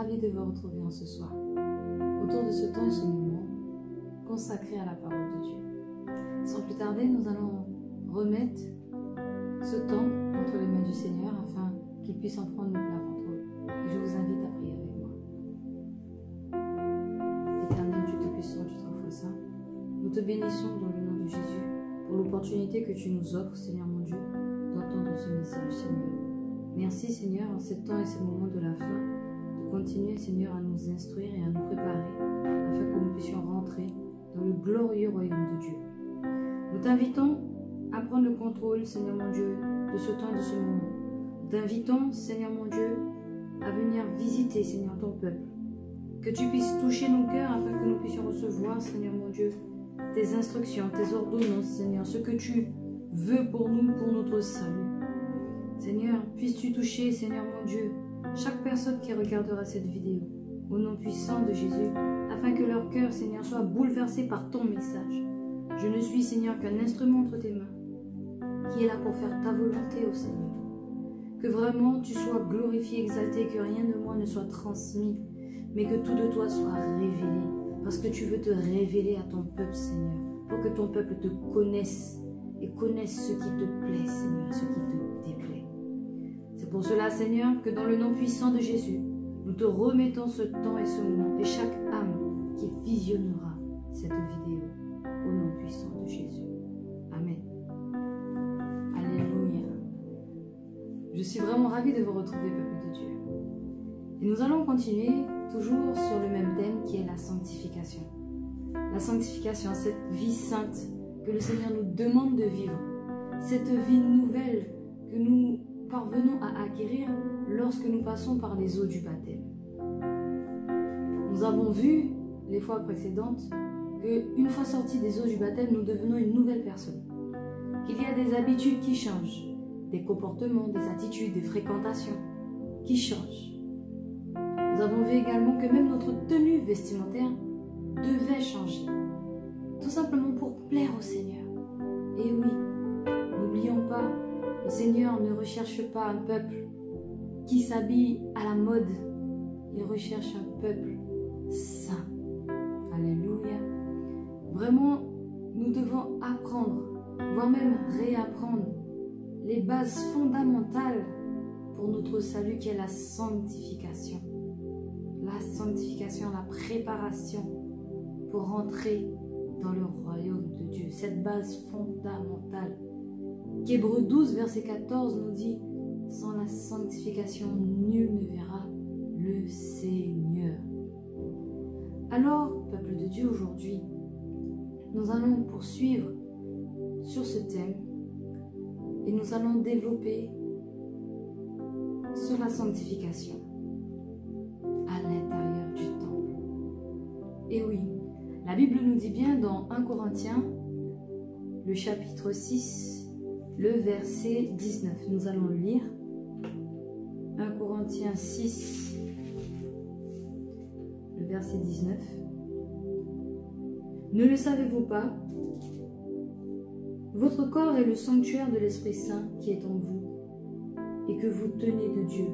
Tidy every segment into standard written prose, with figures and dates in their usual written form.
ravie de vous retrouver en ce soir, autour de ce temps et ce moment consacré à la parole de Dieu. Sans plus tarder, nous allons remettre ce temps entre les mains du Seigneur afin qu'il puisse en prendre le plein contrôle. Et je vous invite à prier avec moi. Éternel Dieu Tout-Puissant, Dieu Trois-Fois Saint, nous te bénissons dans le nom de Jésus pour l'opportunité que tu nous offres, Seigneur mon Dieu, d'entendre ce message, Seigneur. Merci, Seigneur, en ces temps et ces moments de la fin, de continuer, Seigneur, à nous instruire et à nous préparer afin que nous puissions rentrer dans le glorieux royaume de Dieu. Nous t'invitons à prendre le contrôle, Seigneur mon Dieu, de ce temps et de ce moment. Nous t'invitons, Seigneur mon Dieu, à venir visiter, Seigneur, ton peuple. Que tu puisses toucher nos cœurs afin que nous puissions recevoir, Seigneur mon Dieu, tes instructions, tes ordonnances, Seigneur, ce que tu veux pour nous, pour notre salut. Seigneur, puisses-tu toucher, Seigneur mon Dieu, chaque personne qui regardera cette vidéo, au nom puissant de Jésus, afin que leur cœur, Seigneur, soit bouleversé par ton message. Je ne suis, Seigneur, qu'un instrument entre tes mains, qui est là pour faire ta volonté, ô Seigneur. Que vraiment tu sois glorifié, exalté, que rien de moi ne soit transmis, mais que tout de toi soit révélé, parce que tu veux te révéler à ton peuple, Seigneur, pour que ton peuple te connaisse et connaisse ce qui te plaît, Seigneur, ce qui te déplaît. C'est pour cela, Seigneur, que dans le nom puissant de Jésus, nous te remettons ce temps et ce moment et chaque âme qui visionnera cette vidéo au nom puissant de Jésus. Amen. Alléluia. Je suis vraiment ravie de vous retrouver, peuple de Dieu. Et nous allons continuer toujours sur le même thème qui est la sanctification. La sanctification, cette vie sainte que le Seigneur nous demande de vivre. Cette vie nouvelle que nous parvenons à acquérir lorsque nous passons par les eaux du baptême. Nous avons vu les fois précédentes qu'une fois sortis des eaux du baptême, nous devenons une nouvelle personne. Qu'il y a des habitudes qui changent, des comportements, des attitudes, des fréquentations qui changent. Nous avons vu également que même notre tenue vestimentaire devait changer. Tout simplement pour plaire au Seigneur. Et oui, n'oublions pas, le Seigneur ne recherche pas un peuple qui s'habille à la mode. Il recherche un peuple saint. Alléluia. Vraiment, nous devons apprendre, voire même réapprendre les bases fondamentales pour notre salut qui est la sanctification. La sanctification, la préparation pour rentrer dans le royaume de Dieu. Cette base fondamentale qu'Hébreux 12, verset 14 nous dit « Sans la sanctification, nul ne verra le Seigneur. » Alors, peuple de Dieu, aujourd'hui, nous allons poursuivre sur ce thème et nous allons développer sur la sanctification à l'intérieur du temple. Et oui, la Bible nous dit bien dans 1 Corinthiens, le chapitre 6, le verset 19. Nous allons le lire. 1 Corinthiens 6, le verset 19. Ne le savez-vous pas? Votre corps est le sanctuaire de l'Esprit Saint qui est en vous et que vous tenez de Dieu.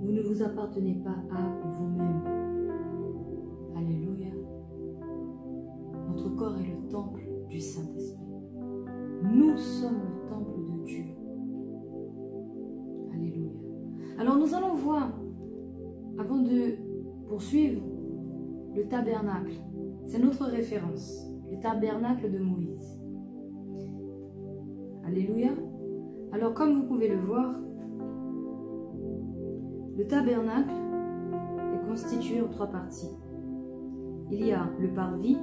Vous ne vous appartenez pas à vous-même. Alléluia. Notre corps est le temple du Saint-Esprit. Nous sommes le temple de Dieu. Alléluia. Alors nous allons voir, avant de poursuivre, le tabernacle. C'est notre référence, le tabernacle de Moïse. Alléluia. Alors comme vous pouvez le voir, le tabernacle est constitué en trois parties. Il y a le parvis,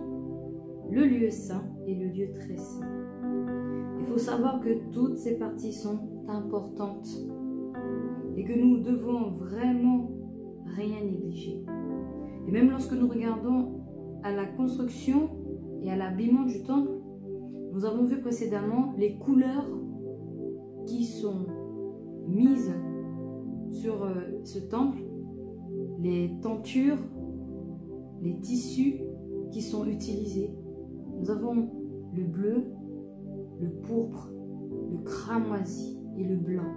le lieu saint et le lieu très saint. Il faut savoir que toutes ces parties sont importantes et que nous devons vraiment rien négliger. Et même lorsque nous regardons à la construction et à l'habillement du temple, nous avons vu précédemment les couleurs qui sont mises sur ce temple, les tentures, les tissus qui sont utilisés. Nous avons le bleu, le pourpre, le cramoisi et le blanc.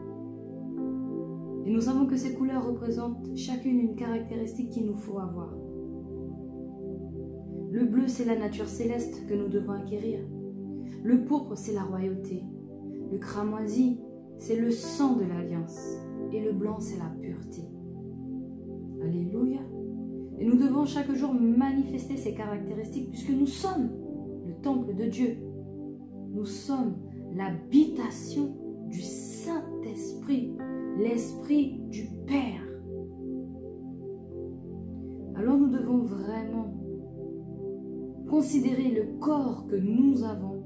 Et nous savons que ces couleurs représentent chacune une caractéristique qu'il nous faut avoir. Le bleu, c'est la nature céleste que nous devons acquérir. Le pourpre, c'est la royauté. Le cramoisi, c'est le sang de l'alliance. Et le blanc, c'est la pureté. Alléluia. Et nous devons chaque jour manifester ces caractéristiques puisque nous sommes le temple de Dieu. Nous sommes l'habitation du Saint-Esprit, l'Esprit du Père. Alors nous devons vraiment considérer le corps que nous avons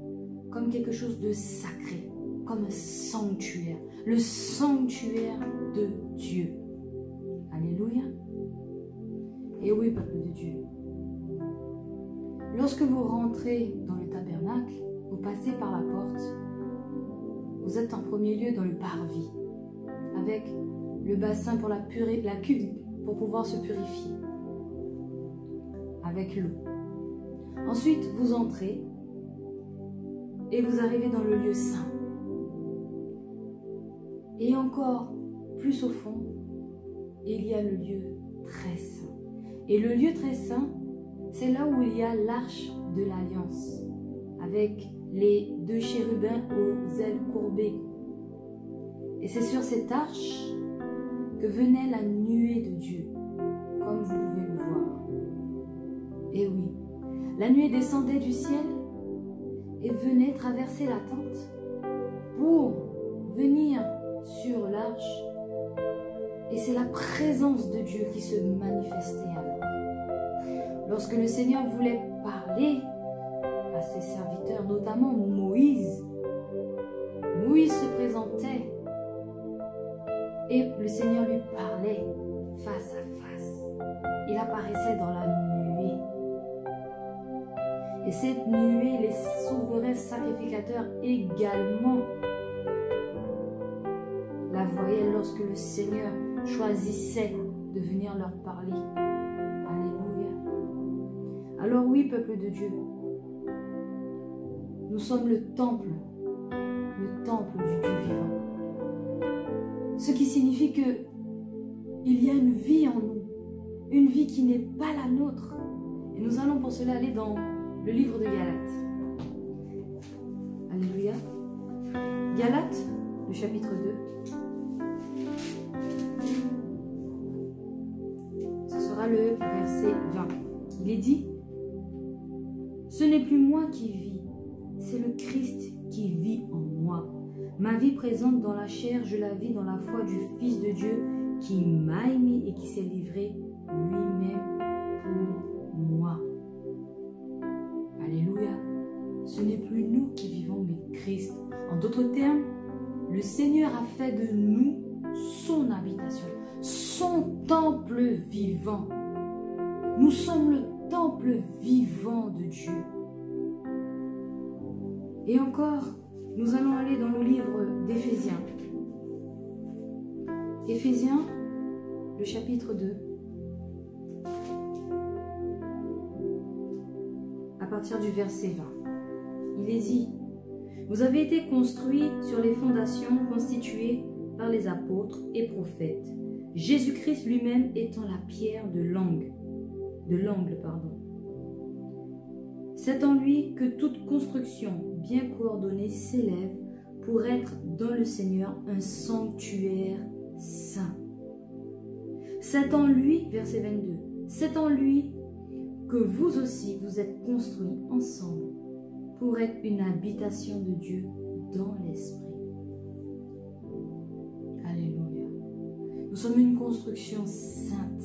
comme quelque chose de sacré, comme un sanctuaire, le sanctuaire de Dieu. Alléluia. Et oui, peuple de Dieu, lorsque vous rentrez dans le tabernacle, vous passez par la porte, vous êtes en premier lieu dans le parvis, avec le bassin pour la cuve pour pouvoir se purifier, avec l'eau. Ensuite, vous entrez et vous arrivez dans le lieu saint. Et encore plus au fond, il y a le lieu très saint. Et le lieu très saint, c'est là où il y a l'arche de l'alliance, avec les 2 chérubins aux ailes courbées. Et c'est sur cette arche que venait la nuée de Dieu, comme vous pouvez le voir. Et oui, la nuée descendait du ciel et venait traverser la tente pour venir sur l'arche. Et c'est la présence de Dieu qui se manifestait alors. Lorsque le Seigneur voulait parler à ses serviteurs, notamment Moïse, Moïse se présentait et le Seigneur lui parlait face à face. Il apparaissait dans la nuée. Et cette nuée, les souverains sacrificateurs également la voyaient lorsque le Seigneur choisissait de venir leur parler. Alléluia. Alors oui, peuple de Dieu, nous sommes le temple du Dieu vivant. Ce qui signifie que il y a une vie en nous, une vie qui n'est pas la nôtre. Et nous allons pour cela aller dans le livre de Galates. Alléluia. Galates, le chapitre 2. Ce sera le verset 20. Il est dit: ce n'est plus moi qui vis, c'est le Christ qui vit en moi. Ma vie présente dans la chair, je la vis dans la foi du Fils de Dieu qui m'a aimé et qui s'est livré lui-même pour moi. Alléluia. Ce n'est plus nous qui vivons, mais Christ. En d'autres termes, le Seigneur a fait de nous son habitation, son temple vivant. Nous sommes le temple vivant de Dieu. Et encore, nous allons aller dans le livre d'Éphésiens. Éphésiens, le chapitre 2. À partir du verset 20. Il est dit: vous avez été construits sur les fondations constituées par les apôtres et prophètes, Jésus-Christ lui-même étant la pierre de l'angle. C'est en lui que toute construction bien coordonnée s'élève pour être dans le Seigneur un sanctuaire saint. C'est en lui, verset 22, c'est en lui que vous aussi vous êtes construits ensemble pour être une habitation de Dieu dans l'esprit. Alléluia. Nous sommes une construction sainte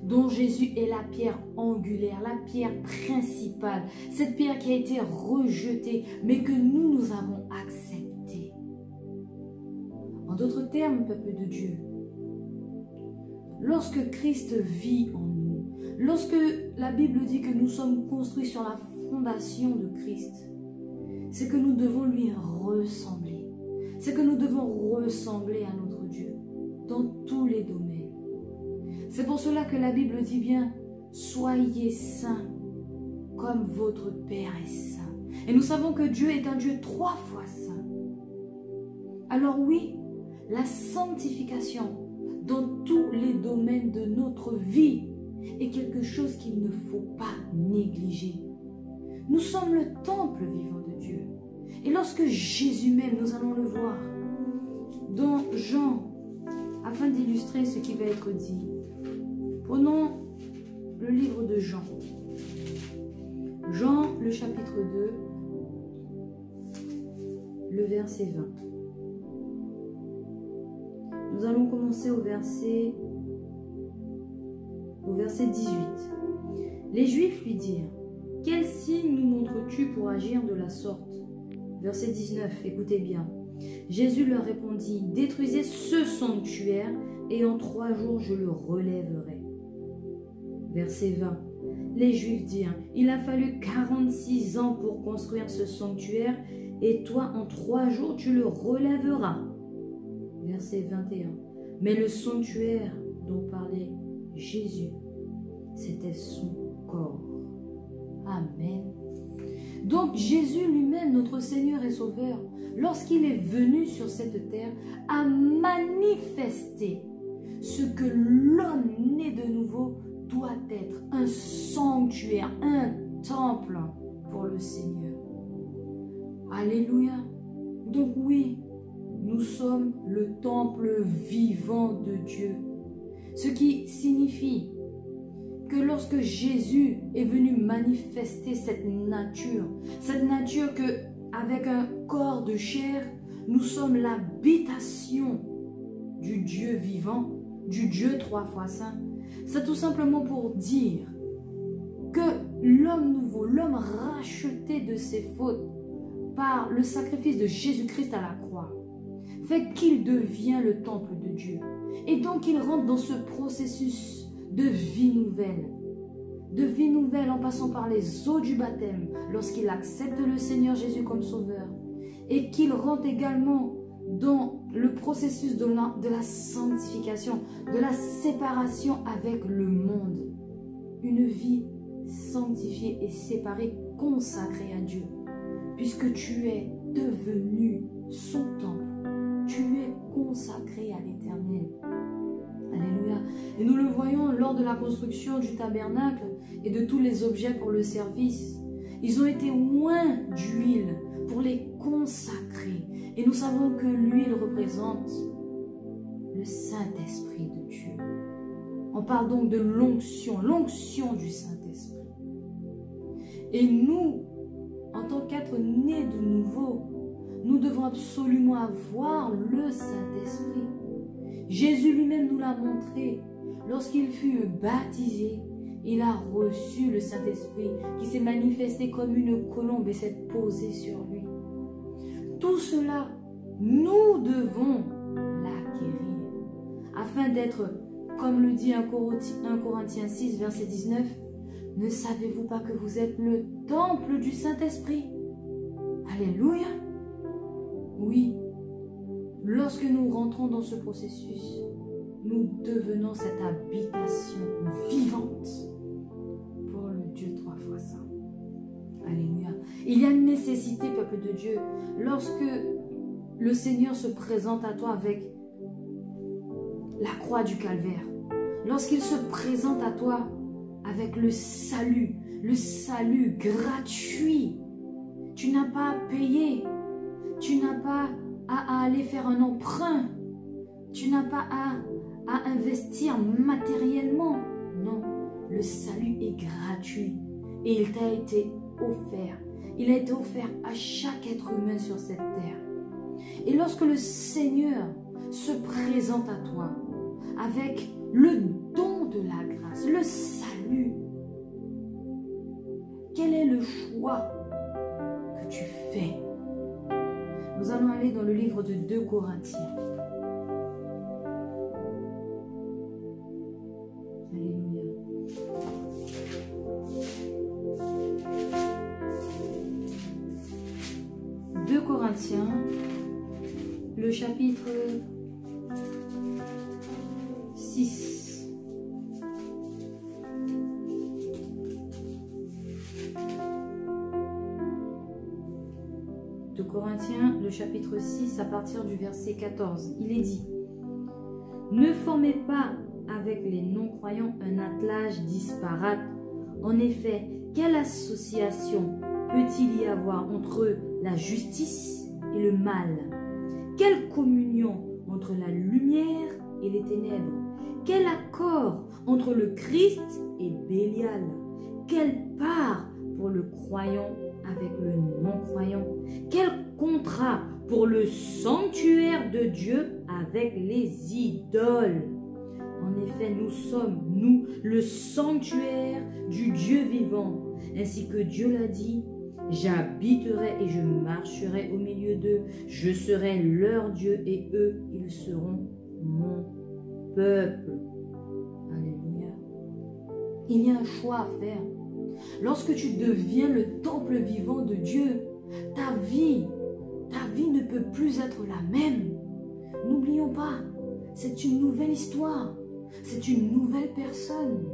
dont Jésus est la pierre angulaire, la pierre principale, cette pierre qui a été rejetée, mais que nous avons acceptée. En d'autres termes, peuple de Dieu, lorsque Christ vit en nous, lorsque la Bible dit que nous sommes construits sur la fondation de Christ, c'est que nous devons lui ressembler. C'est que nous devons ressembler à notre Dieu dans tous les domaines. C'est pour cela que la Bible dit bien: soyez saints comme votre Père est saint. Et nous savons que Dieu est un Dieu 3 fois saint. Alors oui, la sanctification dans tous les domaines de notre vie est quelque chose qu'il ne faut pas négliger. Nous sommes le temple vivant de Dieu. Et lorsque Jésus même, nous allons le voir dans Jean, afin d'illustrer ce qui va être dit. Prenons le livre de Jean. Jean, le chapitre 2, le verset 20. Nous allons commencer au verset 18. Les Juifs lui dirent, « Quel signe nous montres-tu pour agir de la sorte ?» Verset 19, écoutez bien. Jésus leur répondit, « Détruisez ce sanctuaire et en 3 jours je le relèverai. » Verset 20. Les Juifs dirent, « Il a fallu 46 ans pour construire ce sanctuaire et toi en 3 jours tu le relèveras. » Verset 21. Mais le sanctuaire dont parlait Jésus, c'était son corps. Amen. Donc Jésus lui-même, notre Seigneur et Sauveur, lorsqu'il est venu sur cette terre, a manifesté ce que l'homme né de nouveau doit être, un sanctuaire, un temple pour le Seigneur. Alléluia. Donc oui, nous sommes le temple vivant de Dieu. Ce qui signifie que lorsque Jésus est venu manifester cette nature que avec un corps de chair, nous sommes l'habitation du Dieu vivant, du Dieu 3 fois saint. C'est tout simplement pour dire que l'homme nouveau, l'homme racheté de ses fautes par le sacrifice de Jésus-Christ à la croix, fait qu'il devient le temple de Dieu. Et donc il rentre dans ce processus de vie nouvelle en passant par les eaux du baptême lorsqu'il accepte le Seigneur Jésus comme sauveur, et qu'il rentre également dans le processus de la sanctification, de la séparation avec le monde. Une vie sanctifiée et séparée, consacrée à Dieu, puisque tu es devenu son temple. Tu es consacré à l'Éternel. Alléluia. Et nous le voyons lors de la construction du tabernacle et de tous les objets pour le service. Ils ont été oints d'huile pour les consacrer. Et nous savons que l'huile représente le Saint-Esprit de Dieu. On parle donc de l'onction du Saint-Esprit. Et nous, en tant qu'êtres nés de nouveau, nous devons absolument avoir le Saint-Esprit. Jésus lui-même nous l'a montré. Lorsqu'il fut baptisé, il a reçu le Saint-Esprit qui s'est manifesté comme une colombe et s'est posé sur lui. Tout cela, nous devons l'acquérir afin d'être, comme le dit 1 Corinthiens 6, verset 19, « Ne savez-vous pas que vous êtes le temple du Saint-Esprit » Alléluia. Oui, lorsque nous rentrons dans ce processus, nous devenons cette habitation vivante pour le Dieu 3 fois saint. Alléluia. Il y a une nécessité, peuple de Dieu, lorsque le Seigneur se présente à toi avec la croix du calvaire, lorsqu'il se présente à toi avec le salut gratuit. Tu n'as pas à payer, tu n'as pas à aller faire un emprunt, tu n'as pas à investir matériellement. Non, le salut est gratuit et il t'a été offert. Il a été offert à chaque être humain sur cette terre. Et lorsque le Seigneur se présente à toi avec le don de la grâce, le salut, quel est le choix que tu fais? Nous allons aller dans le livre de 2 Corinthiens. Alléluia. 2 Corinthiens, le chapitre 6. De Corinthiens, le chapitre 6, à partir du verset 14. Il est dit, « Ne formez pas avec les non-croyants un attelage disparate. En effet, quelle association peut-il y avoir entre la justice et le mal? Quelle communion entre la lumière et les ténèbres? Quel accord entre le Christ et Bélial? Quelle part pour le croyant avec le non-croyant? Quel contrat pour le sanctuaire de Dieu avec les idoles? En effet, nous sommes, nous, le sanctuaire du Dieu vivant. Ainsi que Dieu l'a dit, j'habiterai et je marcherai au milieu d'eux. Je serai leur Dieu et eux, ils seront mon peuple. Alléluia. Il y a un choix à faire. Lorsque tu deviens le temple vivant de Dieu, ta vie ne peut plus être la même. N'oublions pas, c'est une nouvelle histoire. C'est une nouvelle personne.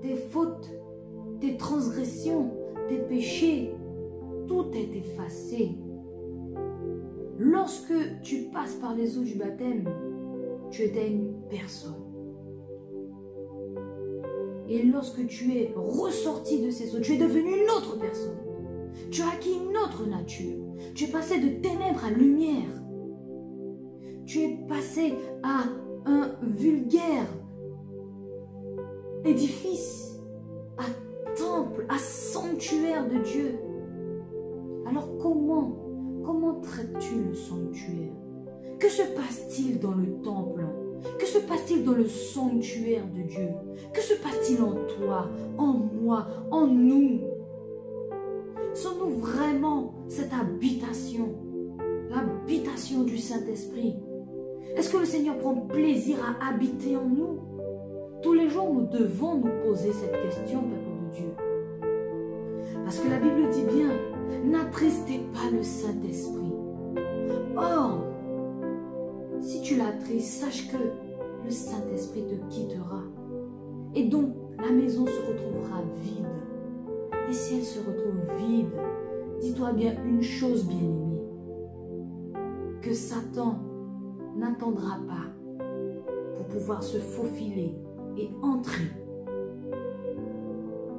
Tes fautes, tes transgressions, tes péchés, tout est effacé. Lorsque tu passes par les eaux du baptême, tu étais une personne. Et lorsque tu es ressorti de ces eaux, tu es devenu une autre personne. Tu as acquis une autre nature. Tu es passé de ténèbres à lumière. Tu es passé à un vulgaire édifice, à temple, à sanctuaire de Dieu. Alors comment traites-tu le sanctuaire? Que se passe-t-il dans le temple? Que se passe-t-il dans le sanctuaire de Dieu? Que se passe-t-il en toi, en moi, en nous? Sommes-nous vraiment cette habitation, l'habitation du Saint-Esprit? Est-ce que le Seigneur prend plaisir à habiter en nous? Tous les jours, nous devons nous poser cette question, peuple de Dieu. Parce que la Bible dit bien, n'attristez pas le Saint-Esprit. Or, si tu l'attristes, sache que le Saint-Esprit te quittera. Et donc, la maison se retrouvera vide. Et si elle se retrouve vide, dis-toi bien une chose, bien-aimée, que Satan n'attendra pas pour pouvoir se faufiler et entrer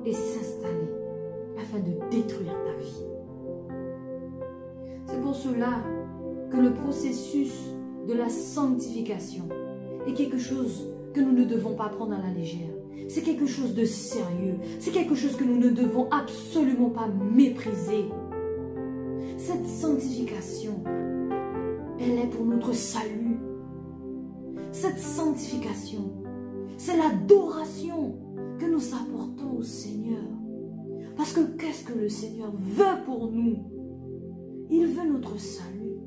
et s'installer afin de détruire ta vie. C'est pour cela que le processus de la sanctification est quelque chose que nous ne devons pas prendre à la légère. C'est quelque chose de sérieux. C'est quelque chose que nous ne devons absolument pas mépriser. Cette sanctification, elle est pour notre salut. Cette sanctification, c'est l'adoration que nous apportons au Seigneur. Parce que qu'est-ce que le Seigneur veut pour nous? Il veut notre salut.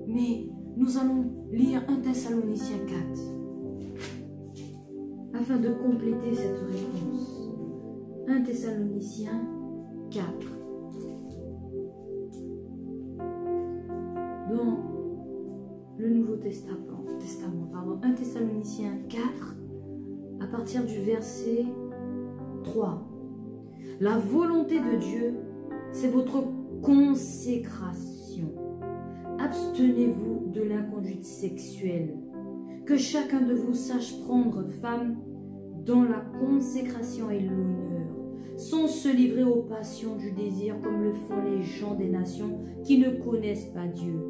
Mais nous allons lire 1 Thessaloniciens 4 afin de compléter cette réponse. 1 Thessaloniciens 4. Dans le Nouveau Testament, 1 Thessaloniciens 4, à partir du verset 3. La volonté de Dieu, c'est votre consécration. Abstenez-vous de l'inconduite sexuelle. Que chacun de vous sache prendre femme dans la consécration et l'honneur, sans se livrer aux passions du désir comme le font les gens des nations qui ne connaissent pas Dieu.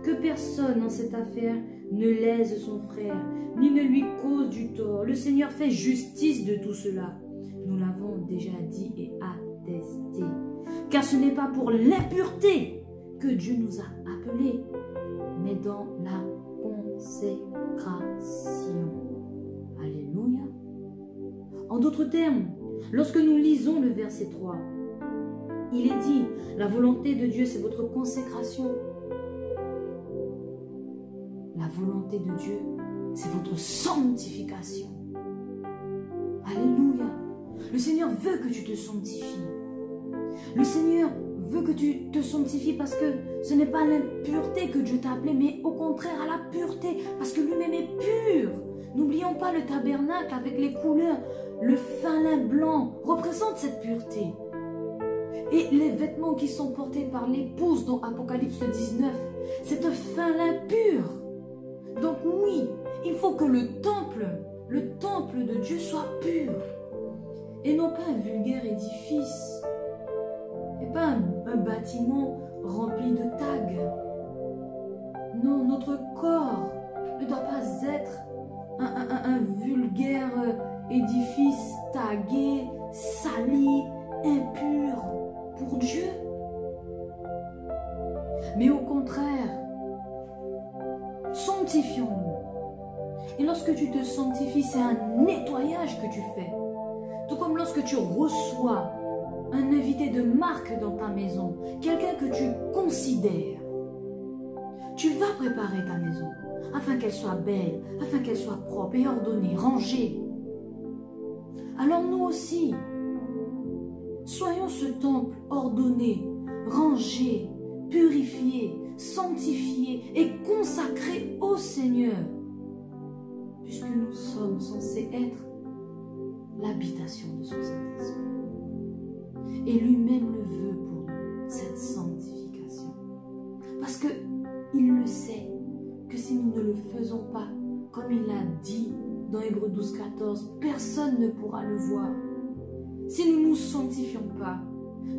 Que personne en cette affaire ne lèse son frère, ni ne lui cause du tort. Le Seigneur fait justice de tout cela. Nous l'avons déjà dit et attesté. Car ce n'est pas pour l'impureté que Dieu nous a appelés, mais dans la consécration. Alléluia. En d'autres termes, lorsque nous lisons le verset 3, il est dit, la volonté de Dieu, c'est votre consécration. La volonté de Dieu, c'est votre sanctification. Alléluia. Le Seigneur veut que tu te sanctifies. Le Seigneur veut que tu te sanctifies parce que ce n'est pas l'impureté que Dieu t'a appelé, mais au contraire à la pureté, parce que lui-même est pur. N'oublions pas le tabernacle avec les couleurs. Le fin lin blanc représente cette pureté. Et les vêtements qui sont portés par l'épouse dans Apocalypse 19, c'est un fin lin pur. Donc oui, il faut que le temple de Dieu soit pur. Et non pas un vulgaire édifice. Et pas un bâtiment rempli de tags. Non, notre corps ne doit pas être un vulgaire édifice tagué, sali, impur pour Dieu. Mais au contraire, sanctifions-nous. Et lorsque tu te sanctifies, c'est un nettoyage que tu fais. Tout comme lorsque tu reçois un invité de marque dans ta maison, quelqu'un que tu considères, tu vas préparer ta maison afin qu'elle soit belle, afin qu'elle soit propre et ordonnée, rangée. Alors nous aussi, soyons ce temple ordonné, rangé, purifié, sanctifié et consacré au Seigneur, puisque nous sommes censés être l'habitation de son Saint-Esprit. Et lui-même le veut pour nous, cette sanctification. Parce qu'il le sait, que si nous ne le faisons pas, comme il l'a dit dans Hébreux 12, 14, personne ne pourra le voir. Si nous ne nous sanctifions pas,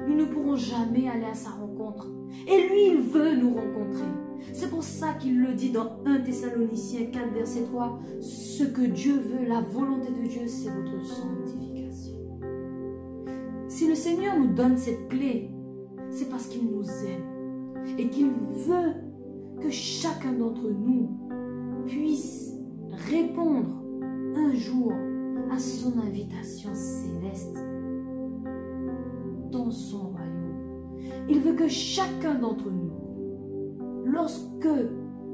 nous ne pourrons jamais aller à sa rencontre. Et lui, il veut nous rencontrer. C'est pour ça qu'il le dit dans 1 Thessaloniciens 4, verset 3. Ce que Dieu veut, la volonté de Dieu, c'est votre sanctification. Si le Seigneur nous donne cette clé, c'est parce qu'il nous aime et qu'il veut que chacun d'entre nous puisse répondre un jour à son invitation céleste dans son royaume. Il veut que chacun d'entre nous, lorsque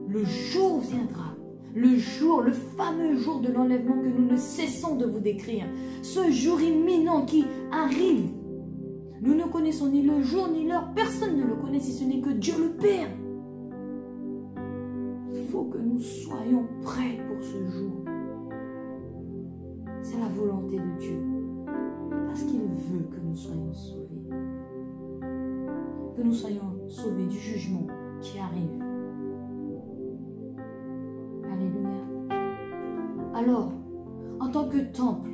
le jour viendra, le fameux jour de l'enlèvement que nous ne cessons de vous décrire, ce jour imminent qui arrive, nous ne connaissons ni le jour ni l'heure, personne ne le connaît si ce n'est que Dieu le Père. Il faut que nous soyons prêts pour ce jour. C'est la volonté de Dieu, parce qu'il veut que nous soyons sauvés. Que nous soyons sauvés du jugement qui arrive. Alléluia. Alors, en tant que temple,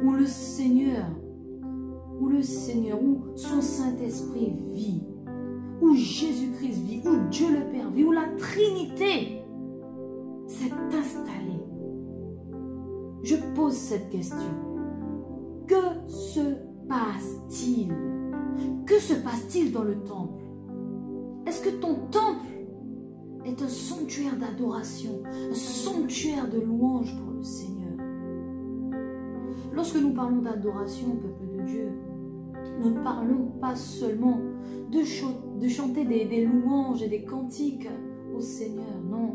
où le Seigneur, où son Saint-Esprit vit, où Jésus-Christ vit, où Dieu le Père vit, où la Trinité s'est installée, je pose cette question. Que se passe-t-il? Que se passe-t-il dans le temple? Est-ce que ton temple est un sanctuaire d'adoration, un sanctuaire de louange pour le Seigneur? Lorsque nous parlons d'adoration, peuple de Dieu, nous ne parlons pas seulement de chanter des louanges et des cantiques au Seigneur, non.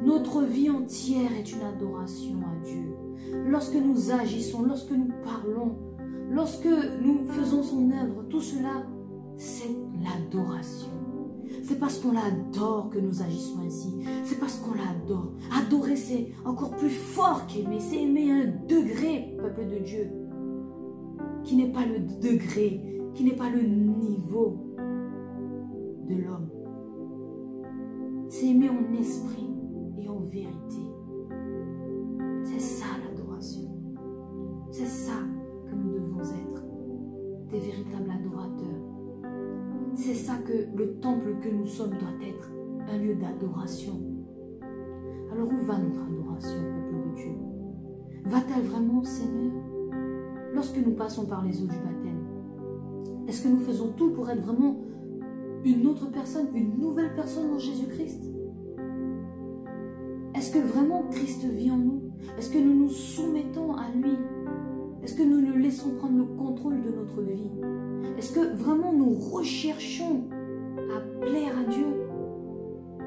Notre vie entière est une adoration à Dieu. Lorsque nous agissons, lorsque nous parlons, lorsque nous faisons son œuvre, tout cela, c'est l'adoration. C'est parce qu'on l'adore que nous agissons ainsi. C'est parce qu'on l'adore. Adorer, c'est encore plus fort qu'aimer. C'est aimer un degré, peuple de Dieu, qui n'est pas le degré, qui n'est pas le niveau de l'homme. C'est aimer en esprit et en vérité. C'est ça l'adoration. C'est ça que nous devons être, des véritables adorateurs. C'est ça que le temple que nous sommes doit être, un lieu d'adoration. Alors où va notre adoration, peuple de Dieu? Va-t-elle vraiment au Seigneur? Lorsque nous passons par les eaux du baptême, est-ce que nous faisons tout pour être vraiment une autre personne, une nouvelle personne en Jésus-Christ? Est-ce que vraiment Christ vit en nous? Est-ce que nous nous soumettons à lui? Est-ce que nous le laissons prendre le contrôle de notre vie? Est-ce que vraiment nous recherchons à plaire à Dieu?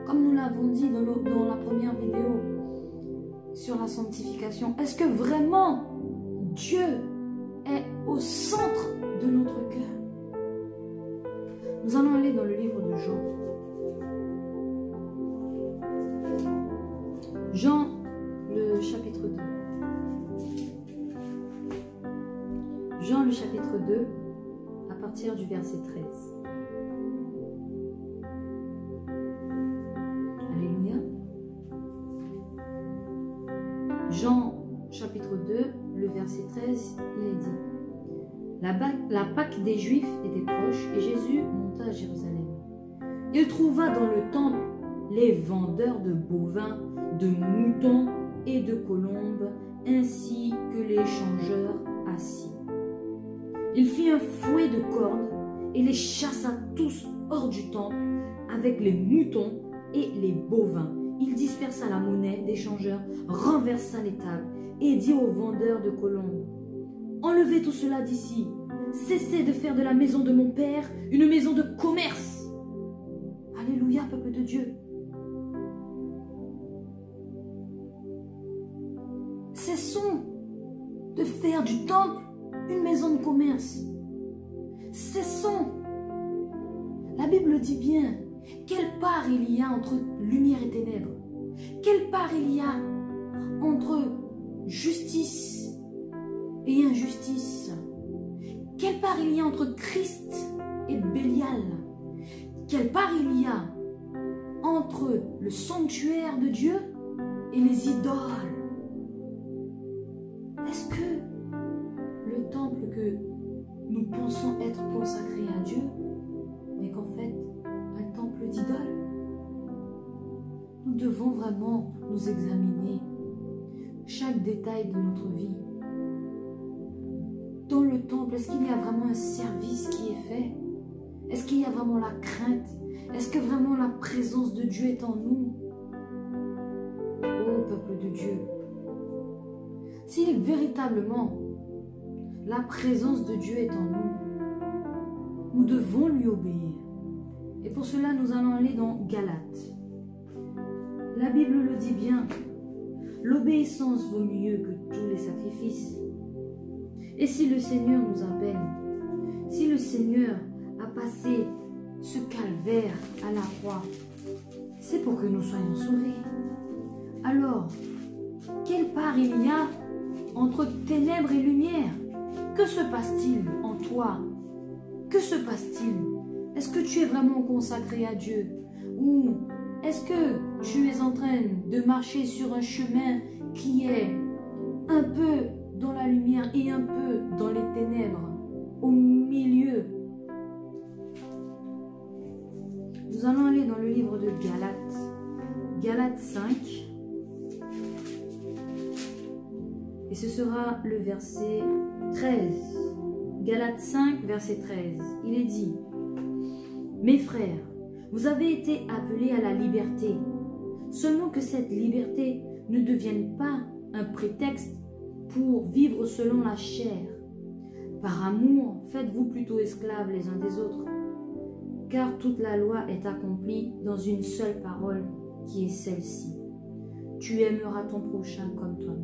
Comme nous l'avons dit dans la première vidéo sur la sanctification, est-ce que vraiment Dieu est au centre de notre cœur? Nous allons aller dans le livre de Jean. Jean, le chapitre 2. Jean, le chapitre 2, à partir du verset 13. Alléluia. verset 13, il est dit: la Pâque des Juifs était proche et Jésus monta à Jérusalem. Il trouva dans le temple les vendeurs de bovins, de moutons et de colombes, ainsi que les changeurs assis. Il fit un fouet de cordes et les chassa tous hors du temple avec les moutons et les bovins. Il dispersa la monnaie des changeurs, renversa les tables et dit aux vendeurs de colombes: enlevez tout cela d'ici, cessez de faire de la maison de mon père une maison de commerce. Alléluia, peuple de Dieu. Cessons de faire du temple une maison de commerce. Cessons. La Bible dit bien: quelle part il y a entre lumière et ténèbres? Quelle part il y a entre justice et injustice? Quelle part il y a entre Christ et Bélial? Quelle part il y a entre le sanctuaire de Dieu et les idoles? Est-ce que le temple que nous pensons être consacré à Dieu n'est qu'en fait un temple d'idoles? Nous devons vraiment nous examiner chaque détail de notre vie. Dans le temple, est-ce qu'il y a vraiment un service qui est fait? Est-ce qu'il y a vraiment la crainte? Est-ce que vraiment la présence de Dieu est en nous? Ô peuple de Dieu, si véritablement la présence de Dieu est en nous, nous devons lui obéir. Et pour cela, nous allons aller dans Galates. La Bible le dit bien, l'obéissance vaut mieux que tous les sacrifices. Et si le Seigneur nous appelle, si le Seigneur a passé ce calvaire à la croix, c'est pour que nous soyons sauvés. Alors, quelle part il y a entre ténèbres et lumière? Que se passe-t-il en toi? Que se passe-t-il? Est-ce que tu es vraiment consacré à Dieu? Ou est-ce que tu es en train de marcher sur un chemin qui est un peu dans la lumière et un peu dans les ténèbres, au milieu? Nous allons aller dans le livre de Galates, Galates 5. Et ce sera le verset 13. Galates 5, verset 13. Il est dit: mes frères, vous avez été appelés à la liberté, seulement que cette liberté ne devienne pas un prétexte pour vivre selon la chair. Par amour, faites-vous plutôt esclaves les uns des autres, car toute la loi est accomplie dans une seule parole, qui est celle-ci: tu aimeras ton prochain comme toi-même.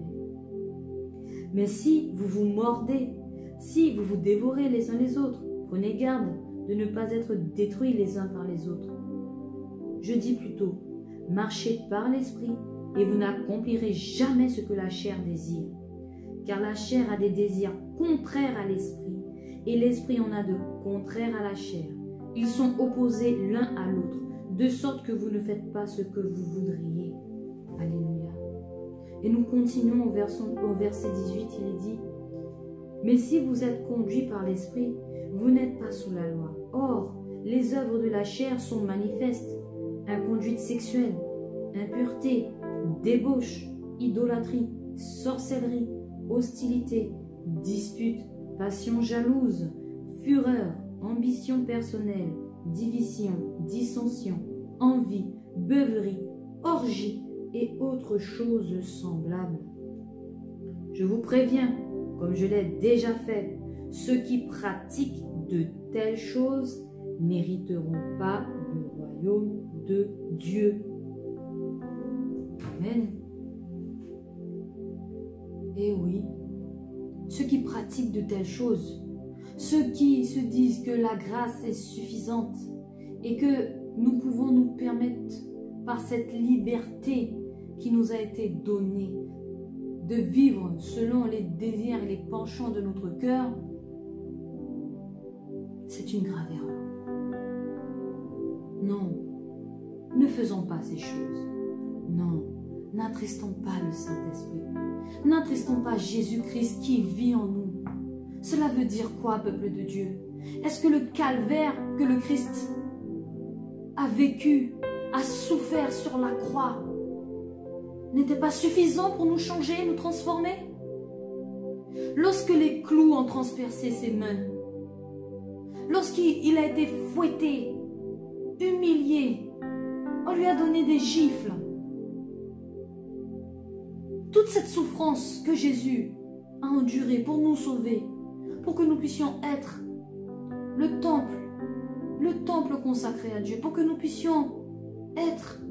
Mais si vous vous mordez, si vous vous dévorez les uns les autres, prenez garde de ne pas être détruits les uns par les autres. Je dis plutôt, marchez par l'esprit et vous n'accomplirez jamais ce que la chair désire. Car la chair a des désirs contraires à l'esprit et l'esprit en a de contraires à la chair. Ils sont opposés l'un à l'autre, de sorte que vous ne faites pas ce que vous voudriez. Alléluia. Et nous continuons au verset 18, il est dit: mais si vous êtes conduits par l'esprit, vous n'êtes pas sous la loi. Or, les œuvres de la chair sont manifestes: inconduite sexuelle, impureté, débauche, idolâtrie, sorcellerie, hostilité, dispute, passion jalouse, fureur, ambition personnelle, division, dissension, envie, beuverie, orgie et autres choses semblables. Je vous préviens, comme je l'ai déjà fait, ceux qui pratiquent de telles choses n'hériteront pas le royaume de Dieu. Amen. Et oui, ceux qui pratiquent de telles choses, ceux qui se disent que la grâce est suffisante et que nous pouvons nous permettre par cette liberté qui nous a été donnée de vivre selon les désirs et les penchants de notre cœur, c'est une grave erreur. Non, ne faisons pas ces choses. Non, n'attristons pas le Saint-Esprit. N'attristons pas Jésus-Christ qui vit en nous. Cela veut dire quoi, peuple de Dieu? Est-ce que le calvaire que le Christ a vécu, a souffert sur la croix, n'était pas suffisant pour nous changer, nous transformer? Lorsque les clous ont transpercé ses mains, lorsqu'il a été fouetté, humilié, on lui a donné des gifles. Toute cette souffrance que Jésus a endurée pour nous sauver, pour que nous puissions être le temple consacré à Dieu, pour que nous puissions être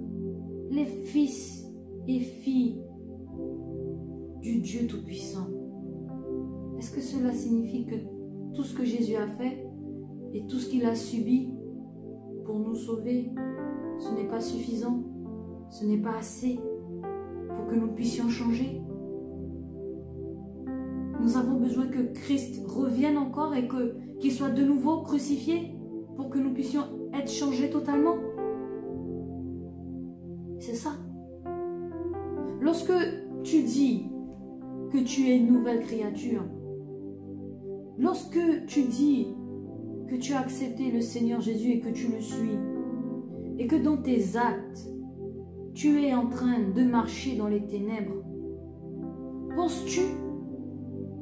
les fils et filles du Dieu Tout-Puissant. Est-ce que cela signifie que tout ce que Jésus a fait et tout ce qu'il a subi pour nous sauver, ce n'est pas suffisant, ce n'est pas assez pour que nous puissions changer? Nous avons besoin que Christ revienne encore et qu'il soit de nouveau crucifié pour que nous puissions être changés totalement. C'est ça. Lorsque tu dis que tu es une nouvelle créature, lorsque tu dis que tu as accepté le Seigneur Jésus et que tu le suis, et que dans tes actes, tu es en train de marcher dans les ténèbres, penses-tu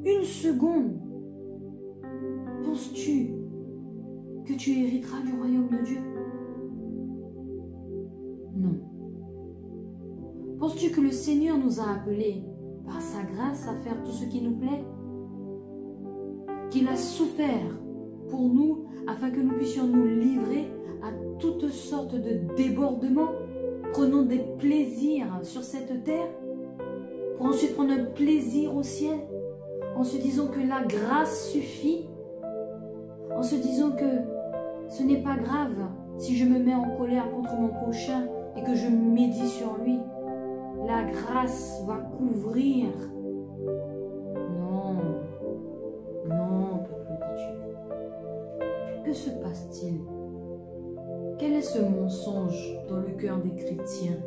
une seconde, penses-tu que tu hériteras du royaume de Dieu? Non. Penses-tu que le Seigneur nous a appelés par sa grâce à faire tout ce qui nous plaît? Qu'il a souffert pour nous afin que nous puissions nous livrer à toutes sortes de débordements, prenons des plaisirs sur cette terre pour ensuite prendre un plaisir au ciel, en se disant que la grâce suffit, en se disant que ce n'est pas grave si je me mets en colère contre mon prochain et que je médis sur lui. La grâce va couvrir. Non, non, peuple de Dieu. Que se passe-t-il? Quel est ce mensonge dans le cœur des chrétiens?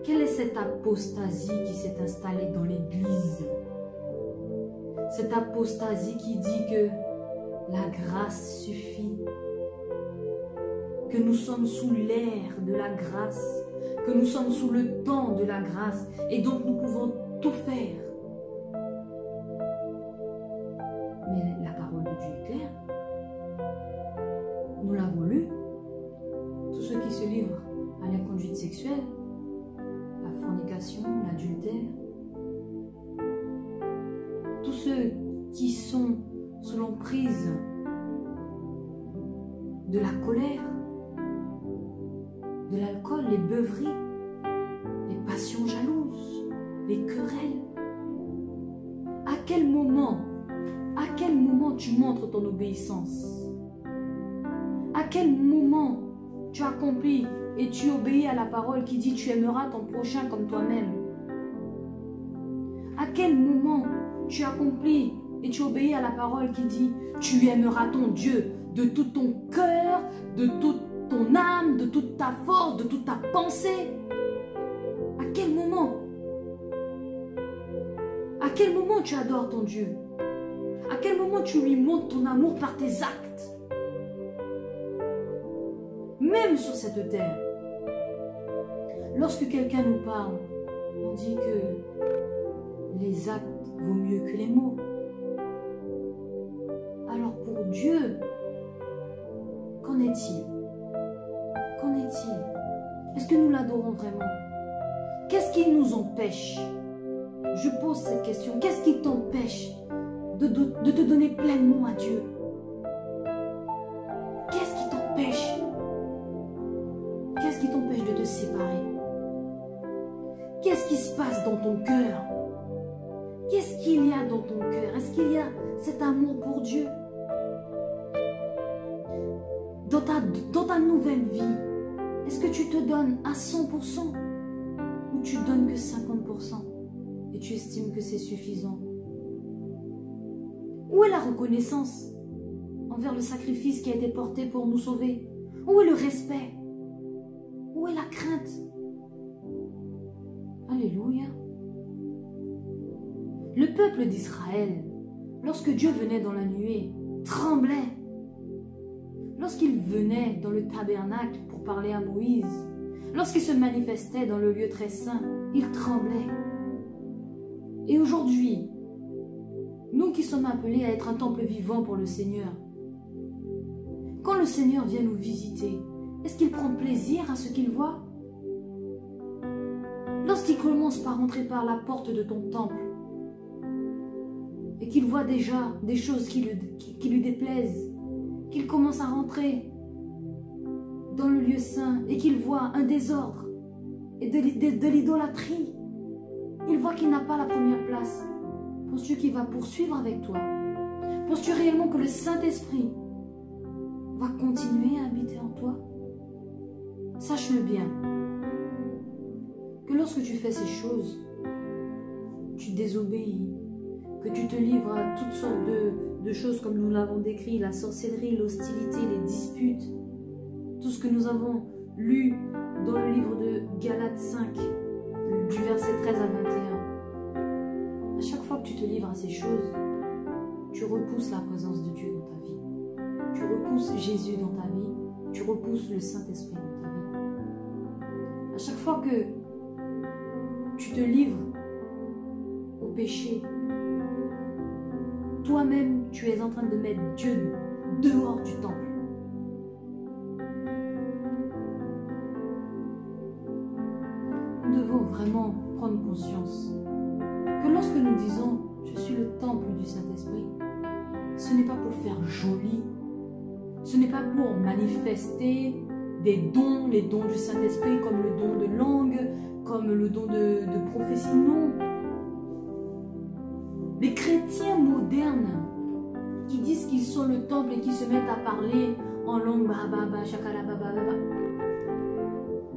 Quelle est cette apostasie qui s'est installée dans l'Église? Cette apostasie qui dit que la grâce suffit, que nous sommes sous l'ère de la grâce, que nous sommes sous le temps de la grâce et donc nous pouvons tout faire. Mais la parole de Dieu est claire. Nous l'avons lu. Tous ceux qui se livrent à l'inconduite sexuelle, la fornication, l'adultère, tous ceux qui sont sous l'emprise de la colère, de l'alcool, les beuveries, les passions jalouses, les querelles. À quel moment tu montres ton obéissance? À quel moment tu accomplis et tu obéis à la parole qui dit tu aimeras ton prochain comme toi-même? À quel moment tu accomplis et tu obéis à la parole qui dit tu aimeras ton Dieu de tout ton cœur, de toute ton âme, de toute ta force, de toute ta pensée? À quel moment? À quel moment tu adores ton Dieu? À quel moment tu lui montres ton amour par tes actes? Même sur cette terre, lorsque quelqu'un nous parle, on dit que les actes vaut mieux que les mots. Alors pour Dieu, qu'en est-il? Qu'en est-il? Est-ce que nous l'adorons vraiment? Qu'est-ce qui nous empêche? Je pose cette question. Qu'est-ce qui t'empêche de te donner pleinement à Dieu? Qu'est-ce qui t'empêche? Qu'est-ce qui t'empêche de te séparer? Qu'est-ce qui se passe dans ton cœur? Qu'est-ce qu'il y a dans ton cœur? Est-ce qu'il y a cet amour pour Dieu? Dans ta nouvelle vie, est-ce que tu te donnes à 100% ou tu donnes que 50% et tu estimes que c'est suffisant? Où est la reconnaissance envers le sacrifice qui a été porté pour nous sauver? Où est le respect? Où est la crainte? Alléluia. Le peuple d'Israël, lorsque Dieu venait dans la nuée, tremblait. Lorsqu'il venait dans le tabernacle pour parler à Moïse, lorsqu'il se manifestait dans le lieu très saint, il tremblait. Et aujourd'hui, nous qui sommes appelés à être un temple vivant pour le Seigneur, quand le Seigneur vient nous visiter, est-ce qu'il prend plaisir à ce qu'il voit? Lorsqu'il commence par entrer par la porte de ton temple et qu'il voit déjà des choses qui lui déplaisent, qu'il commence à rentrer dans le lieu saint et qu'il voit un désordre et de l'idolâtrie, il voit qu'il n'a pas la première place. Penses-tu qu'il va poursuivre avec toi? Penses-tu réellement que le Saint-Esprit va continuer à habiter en toi? Sache-le bien, que lorsque tu fais ces choses, tu désobéis, que tu te livres à toutes sortes de choses comme nous l'avons décrit, la sorcellerie, l'hostilité, les disputes, tout ce que nous avons lu dans le livre de Galates 5, du verset 13 à 21. À chaque fois que tu te livres à ces choses, tu repousses la présence de Dieu dans ta vie. Tu repousses Jésus dans ta vie. Tu repousses le Saint-Esprit dans ta vie. À chaque fois que tu te livres au péché, toi-même, tu es en train de mettre Dieu dehors du temple. Nous devons vraiment prendre conscience que lorsque nous disons « Je suis le temple du Saint-Esprit », ce n'est pas pour faire joli, ce n'est pas pour manifester des dons, les dons du Saint-Esprit comme le don de langue, comme le don de prophétie, non. Les chrétiens modernes qui disent qu'ils sont le temple et qui se mettent à parler en langue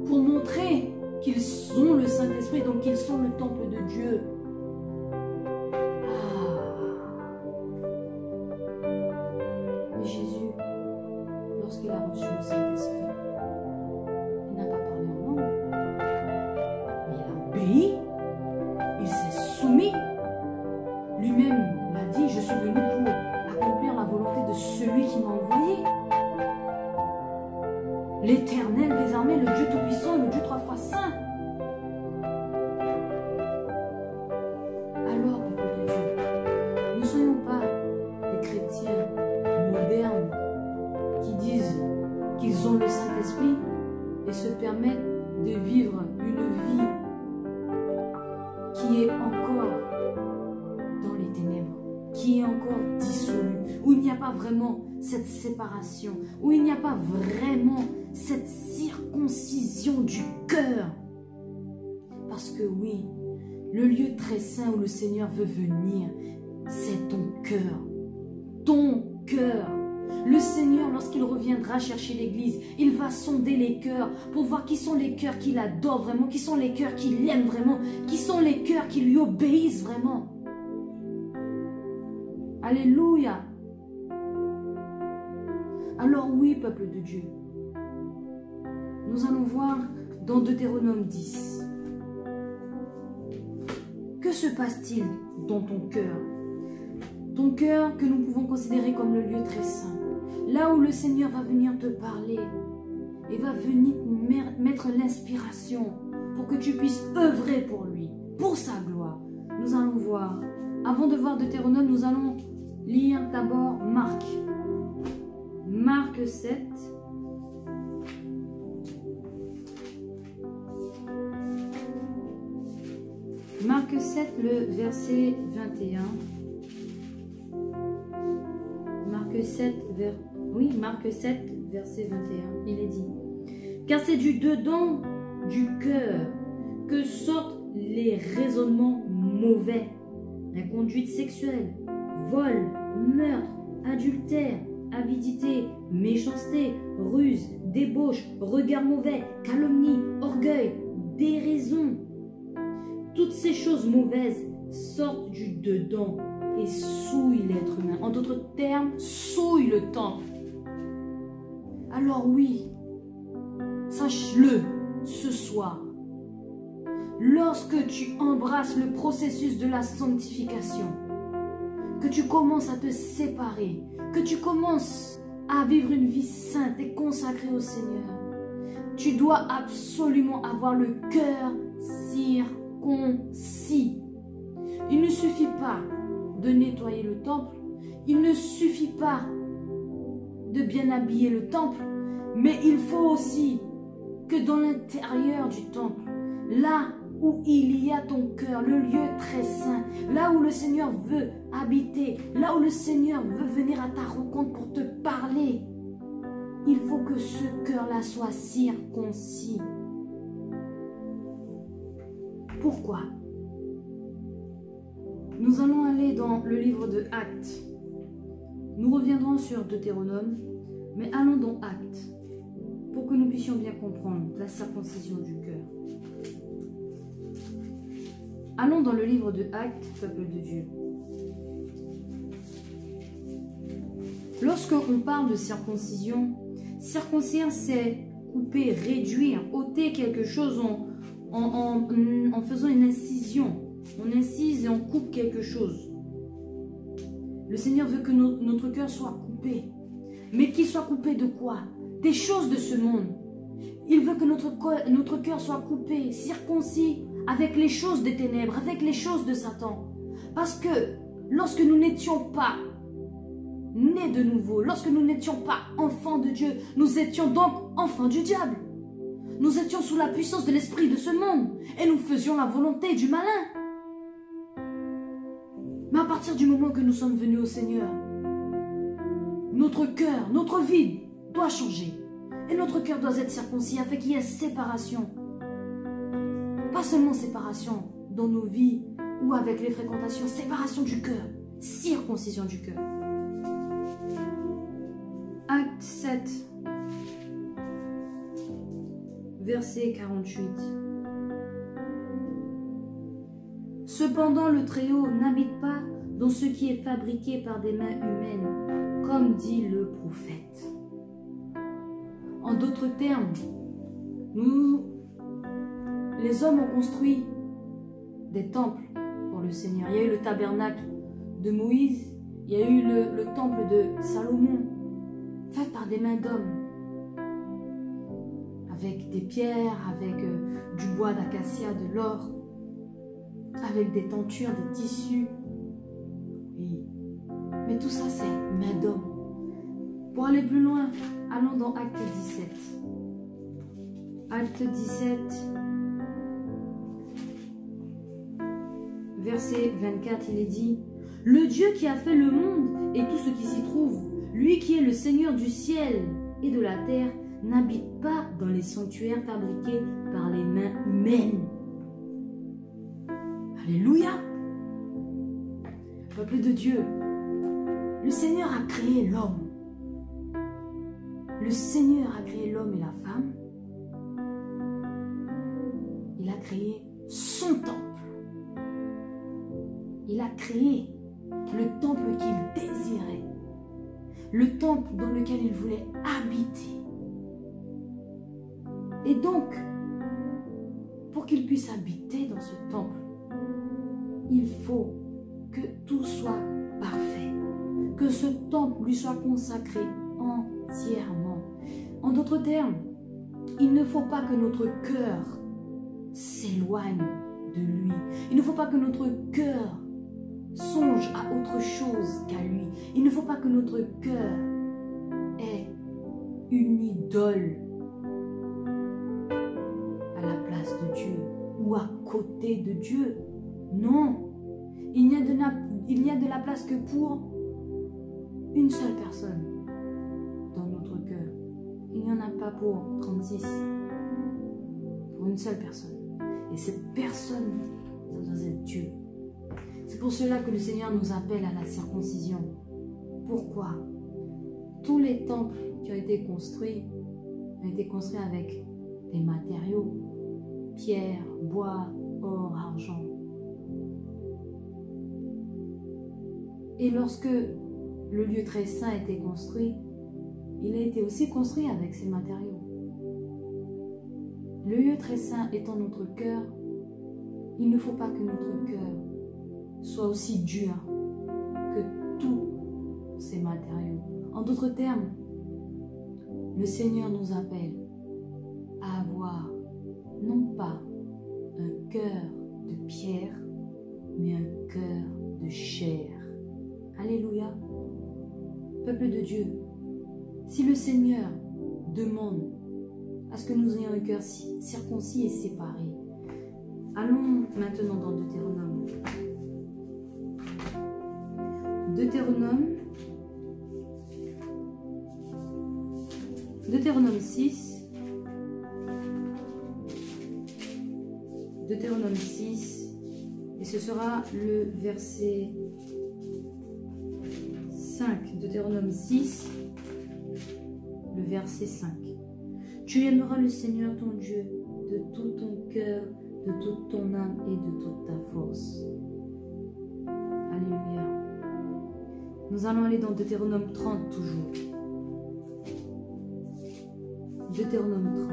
pour montrer qu'ils sont le Saint-Esprit, donc qu'ils sont le temple de Dieu. Mais Jésus, lorsqu'il a reçu le Saint-Esprit, il n'a pas parlé en langue, mais il a obéi, il s'est soumis. Lui-même l'a dit, je suis venu pour accomplir la volonté de celui qui m'a envoyé. L'Éternel des armées, le Dieu Tout-Puissant, le Dieu trois fois saint. Alors, peuple de Dieu, ne soyons pas des chrétiens modernes qui disent qu'ils ont le Saint-Esprit et se permettent de vivre une vie qui est encore dans les ténèbres, qui est encore dissolue, où il n'y a pas vraiment cette séparation, où il n'y a pas vraiment cette circoncision du cœur. Parce que oui, le lieu très saint où le Seigneur veut venir, c'est ton cœur. Ton cœur. Le Seigneur, lorsqu'il reviendra chercher l'église, il va sonder les cœurs pour voir qui sont les cœurs qui l'adorent vraiment, qui sont les cœurs qui l'aiment vraiment, qui sont les cœurs qui lui obéissent vraiment. Alléluia. Alors oui, peuple de Dieu, nous allons voir dans Deutéronome 10. Que se passe-t-il dans ton cœur? Ton cœur que nous pouvons considérer comme le lieu très saint. Là où le Seigneur va venir te parler et va venir mettre l'inspiration pour que tu puisses œuvrer pour lui, pour sa gloire. Nous allons voir. Avant de voir Deutéronome, nous allons lire d'abord Marc. Marc 7. Marc 7, le verset 21. Marc 7, Marc 7, verset 21. Il est dit: car c'est du dedans du cœur que sortent les raisonnements mauvais, inconduite sexuelle, vol, meurtre, adultère, avidité, méchanceté, ruse, débauche, regard mauvais, calomnie, orgueil, déraison. Toutes ces choses mauvaises sortent du dedans et souillent l'être humain. En d'autres termes, souillent le temple. Alors oui, sache-le ce soir. lorsque tu embrasses le processus de la sanctification, que tu commences à te séparer, que tu commences à vivre une vie sainte et consacrée au Seigneur, tu dois absolument avoir le cœur circoncis. Il ne suffit pas de nettoyer le temple, il ne suffit pas de bien habiller le temple, mais il faut aussi que dans l'intérieur du temple, là où il y a ton cœur, le lieu très saint, là où le Seigneur veut habiter, là où le Seigneur veut venir à ta rencontre pour te parler, il faut que ce cœur-là soit circoncis. Pourquoi? Nous allons aller dans le livre de Actes. Nous reviendrons sur Deutéronome, mais allons dans Actes pour que nous puissions bien comprendre la circoncision du cœur. Allons dans le livre de Actes, peuple de Dieu. Lorsque on parle de circoncision, circoncire, c'est couper, réduire, ôter quelque chose en faisant une incision. On incise et on coupe quelque chose. Le Seigneur veut que notre cœur soit coupé. Mais qu'il soit coupé de quoi? Des choses de ce monde. Il veut que notre cœur soit coupé, circoncis avec les choses des ténèbres, avec les choses de Satan. Parce que lorsque nous n'étions pas nés de nouveau, lorsque nous n'étions pas enfants de Dieu, nous étions donc enfants du diable. Nous étions sous la puissance de l'esprit de ce monde et nous faisions la volonté du malin. Mais à partir du moment que nous sommes venus au Seigneur, notre cœur, notre vie doit changer. Et notre cœur doit être circoncis afin qu'il y ait séparation. Pas seulement séparation dans nos vies ou avec les fréquentations, séparation du cœur, circoncision du cœur. Acte 7, verset 48. Cependant, le Très-Haut n'habite pas dans ce qui est fabriqué par des mains humaines, comme dit le prophète. En d'autres termes, les hommes ont construit des temples pour le Seigneur. Il y a eu le tabernacle de Moïse, il y a eu le temple de Salomon, fait par des mains d'hommes, avec des pierres, avec du bois d'acacia, de l'or, avec des tentures, des tissus. Oui. Mais tout ça, c'est main d'homme. Pour aller plus loin, allons dans Acte 17. Acte 17, verset 24, il est dit: « Le Dieu qui a fait le monde et tout ce qui s'y trouve, lui qui est le Seigneur du ciel et de la terre, n'habite pas dans les sanctuaires fabriqués par les mains humaines. » Alléluia! Peuple de Dieu, le Seigneur a créé l'homme. Le Seigneur a créé l'homme et la femme. Il a créé son temple. Il a créé le temple qu'il désirait. Le temple dans lequel il voulait habiter. Et donc, pour qu'il puisse habiter dans ce temple, il faut que tout soit parfait. Que ce temple lui soit consacré entièrement. En d'autres termes, il ne faut pas que notre cœur s'éloigne de lui. Il ne faut pas que notre cœur songe à autre chose qu'à lui. Il ne faut pas que notre cœur ait une idole à la place de Dieu ou à côté de Dieu. Non, il n'y a de la place que pour une seule personne dans notre cœur. Il n'y en a pas pour 36, pour une seule personne. Et cette personne, ça doit être Dieu. C'est pour cela que le Seigneur nous appelle à la circoncision. Pourquoi? Tous les temples qui ont été construits avec des matériaux, pierre, bois, or, argent. Et lorsque le lieu très saint a été construit, il a été aussi construit avec ces matériaux. Le lieu très saint étant notre cœur, Il ne faut pas que notre cœur soit aussi dur que tous ces matériaux. En d'autres termes, le Seigneur nous appelle à avoir non pas un cœur de pierre, mais un cœur de chair. Alléluia. Peuple de Dieu, si le Seigneur demande à ce que nous ayons un cœur circoncis et séparé, allons maintenant dans Deutéronome. Deutéronome 6. Deutéronome 6. Et ce sera le verset 5. Deutéronome 6, le verset 5. Tu aimeras le Seigneur ton Dieu de tout ton cœur, de toute ton âme et de toute ta force. Alléluia. Nous allons aller dans Deutéronome 30 toujours. Deutéronome 30.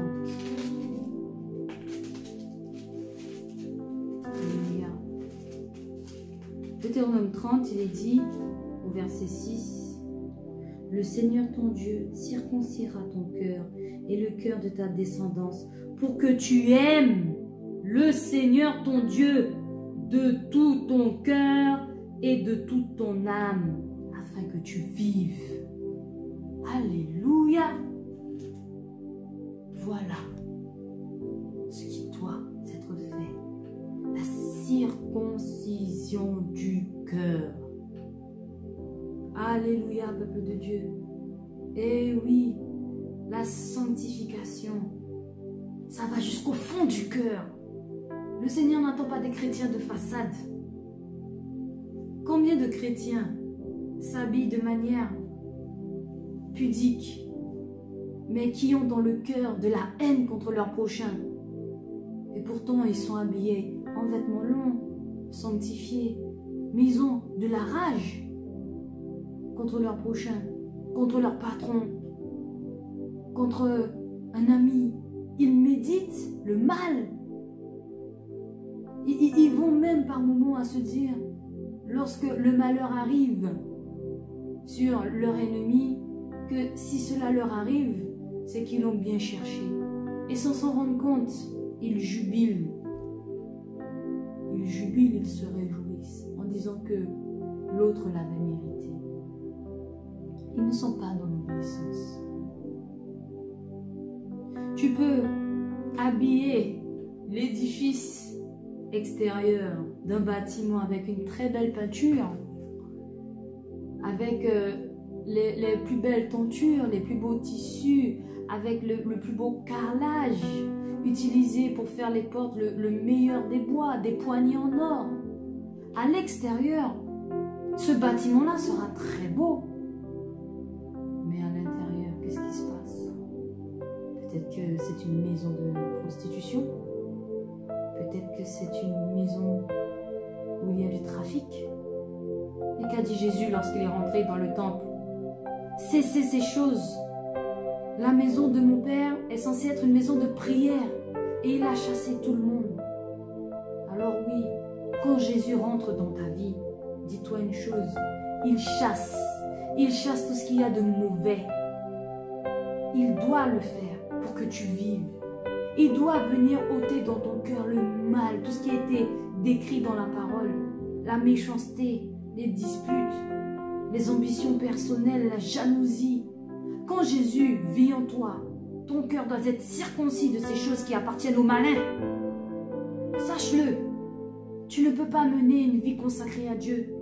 Alléluia. Deutéronome 30, il est dit au verset 6, « Le Seigneur ton Dieu circoncira ton cœur et le cœur de ta descendance pour que tu aimes le Seigneur ton Dieu de tout ton cœur et de toute ton âme, afin que tu vives. » Alléluia. Voilà ce qui doit être fait. La circoncision du cœur. Alléluia, peuple de Dieu. Eh oui, la sanctification, ça va jusqu'au fond du cœur. Le Seigneur n'attend pas des chrétiens de façade. Combien de chrétiens s'habillent de manière pudique, mais qui ont dans le cœur de la haine contre leur prochain? Et pourtant, ils sont habillés en vêtements longs, sanctifiés, mais ils ont de la rage contre leur prochain, contre leur patron, contre un ami. Ils méditent le mal. Ils vont même par moments à se dire, lorsque le malheur arrive sur leur ennemi, que si cela leur arrive, c'est qu'ils l'ont bien cherché. Et sans s'en rendre compte, ils jubilent. Ils jubilent, ils se réjouissent en disant que l'autre l'avait mérité. Ils ne sont pas dans l'obéissance. Tu peux habiller l'édifice extérieur d'un bâtiment avec une très belle peinture, avec les plus belles tentures, les plus beaux tissus, avec le plus beau carrelage utilisé pour faire les portes, le meilleur des bois, des poignées en or. À l'extérieur, ce bâtiment-là sera très beau. Mais à l'intérieur, qu'est-ce qui se passe? Peut-être que c'est une maison de prostitution. Peut-être que c'est une maison où il y a du trafic. Et qu'a dit Jésus lorsqu'il est rentré dans le temple? Cessez ces choses. La maison de mon Père est censée être une maison de prière. Et il a chassé tout le monde. Alors oui, quand Jésus rentre dans ta vie, dis-toi une chose, il chasse. Il chasse tout ce qu'il y a de mauvais. Il doit le faire pour que tu vives. Il doit venir ôter dans ton cœur le mal, tout ce qui a été décrit dans la parole, la méchanceté, les disputes, les ambitions personnelles, la jalousie. Quand Jésus vit en toi, ton cœur doit être circoncis de ces choses qui appartiennent aux malins. Sache-le, tu ne peux pas mener une vie consacrée à Dieu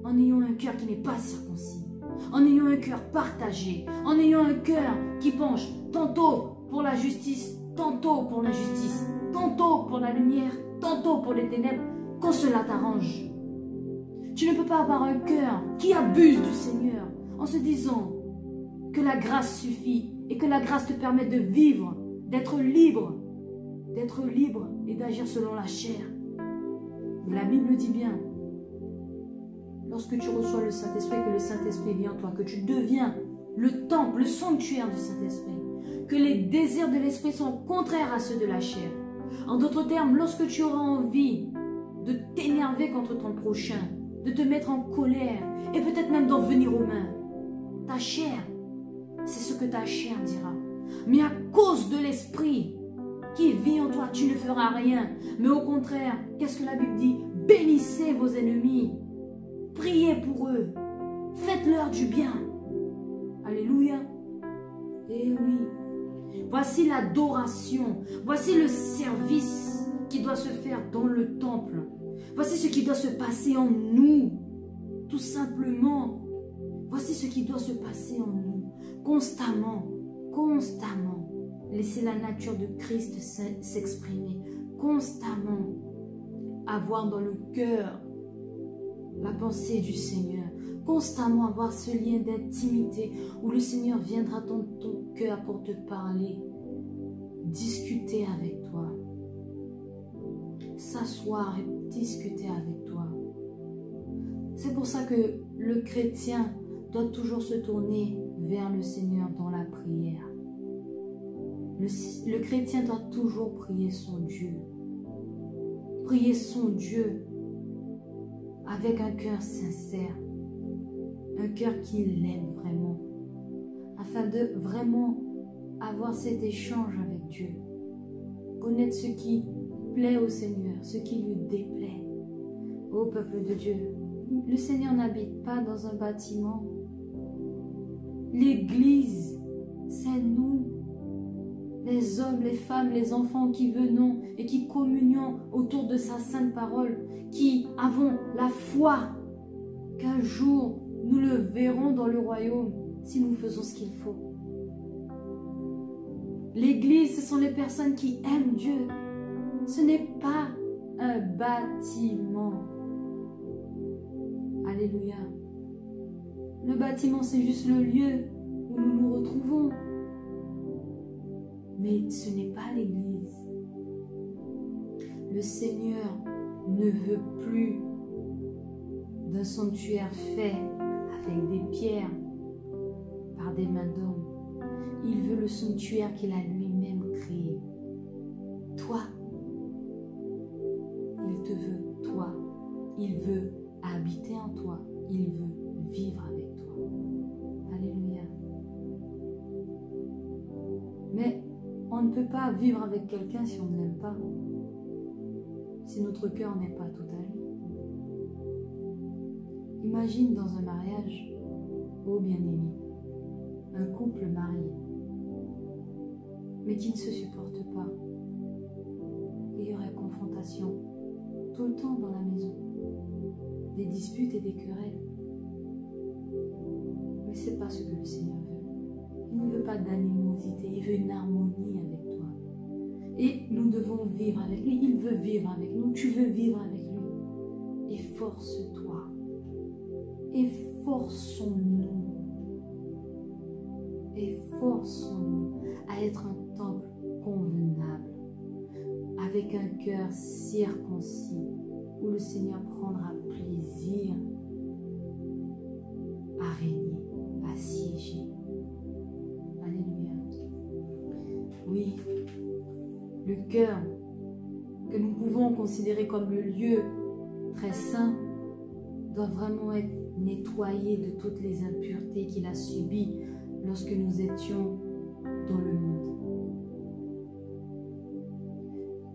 en ayant un cœur qui n'est pas circoncis, en ayant un cœur partagé, en ayant un cœur qui penche tantôt pour la justice, tantôt pour l'injustice, tantôt pour la lumière, tantôt pour les ténèbres, quand cela t'arrange. Tu ne peux pas avoir un cœur qui abuse du Seigneur en se disant que la grâce suffit et que la grâce te permet de vivre, d'être libre et d'agir selon la chair. Mais la Bible dit bien, lorsque tu reçois le Saint-Esprit, que le Saint-Esprit vient en toi, que tu deviens le temple, le sanctuaire du Saint-Esprit, que les désirs de l'Esprit sont contraires à ceux de la chair. En d'autres termes, lorsque tu auras envie de t'énerver contre ton prochain, de te mettre en colère et peut-être même d'en venir aux mains. Ta chair, c'est ce que ta chair dira. Mais à cause de l'esprit qui vit en toi, tu ne feras rien. Mais au contraire, qu'est-ce que la Bible dit? Bénissez vos ennemis. Priez pour eux. Faites-leur du bien. Alléluia. Eh oui. Voici l'adoration. Voici le service qui doit se faire dans le temple. Voici ce qui doit se passer en nous. Tout simplement. Voici ce qui doit se passer en nous. Constamment. Constamment. Laissez la nature de Christ s'exprimer. Constamment. Avoir dans le cœur la pensée du Seigneur. Constamment avoir ce lien d'intimité où le Seigneur viendra dans ton cœur pour te parler, discuter avec toi, s'asseoir et discuter avec toi. C'est pour ça que le chrétien doit toujours se tourner vers le Seigneur dans la prière. Le chrétien doit toujours prier son Dieu. Prier son Dieu avec un cœur sincère. Un cœur qui l'aime vraiment, afin de vraiment avoir cet échange avec Dieu, connaître ce qui plaît au Seigneur, ce qui lui déplaît. Ô peuple de Dieu, le Seigneur n'habite pas dans un bâtiment. L'Église, c'est nous, les hommes, les femmes, les enfants qui venons et qui communions autour de sa sainte parole, qui avons la foi qu'un jour nous le verrons dans le royaume si nous faisons ce qu'il faut. L'Église, ce sont les personnes qui aiment Dieu. Ce n'est pas un bâtiment. Alléluia. Le bâtiment, c'est juste le lieu où nous nous retrouvons. Mais ce n'est pas l'Église. Le Seigneur ne veut plus d'un sanctuaire fait avec des pierres par des mains d'hommes. Il veut le sanctuaire qu'il a lui-même créé. Toi. Il te veut, toi. Il veut habiter en toi. Il veut vivre avec toi. Alléluia. Mais on ne peut pas vivre avec quelqu'un si on ne l'aime pas. Si notre cœur n'est pas tout à lui. Imagine dans un mariage, ô bien-aimé, un couple marié, mais qui ne se supporte pas. Il y aurait confrontation tout le temps dans la maison, des disputes et des querelles. Mais ce n'est pas ce que le Seigneur veut. Il ne veut pas d'animosité, il veut une harmonie avec toi. Et nous devons vivre avec lui, il veut vivre avec nous, tu veux vivre avec lui. Efforce-toi. Efforçons-nous. Efforçons-nous à être un temple convenable, avec un cœur circoncis, où le Seigneur prendra plaisir à régner, à siéger. Alléluia. Oui, le cœur que nous pouvons considérer comme le lieu très saint doit vraiment être nettoyé de toutes les impuretés qu'il a subies lorsque nous étions dans le monde.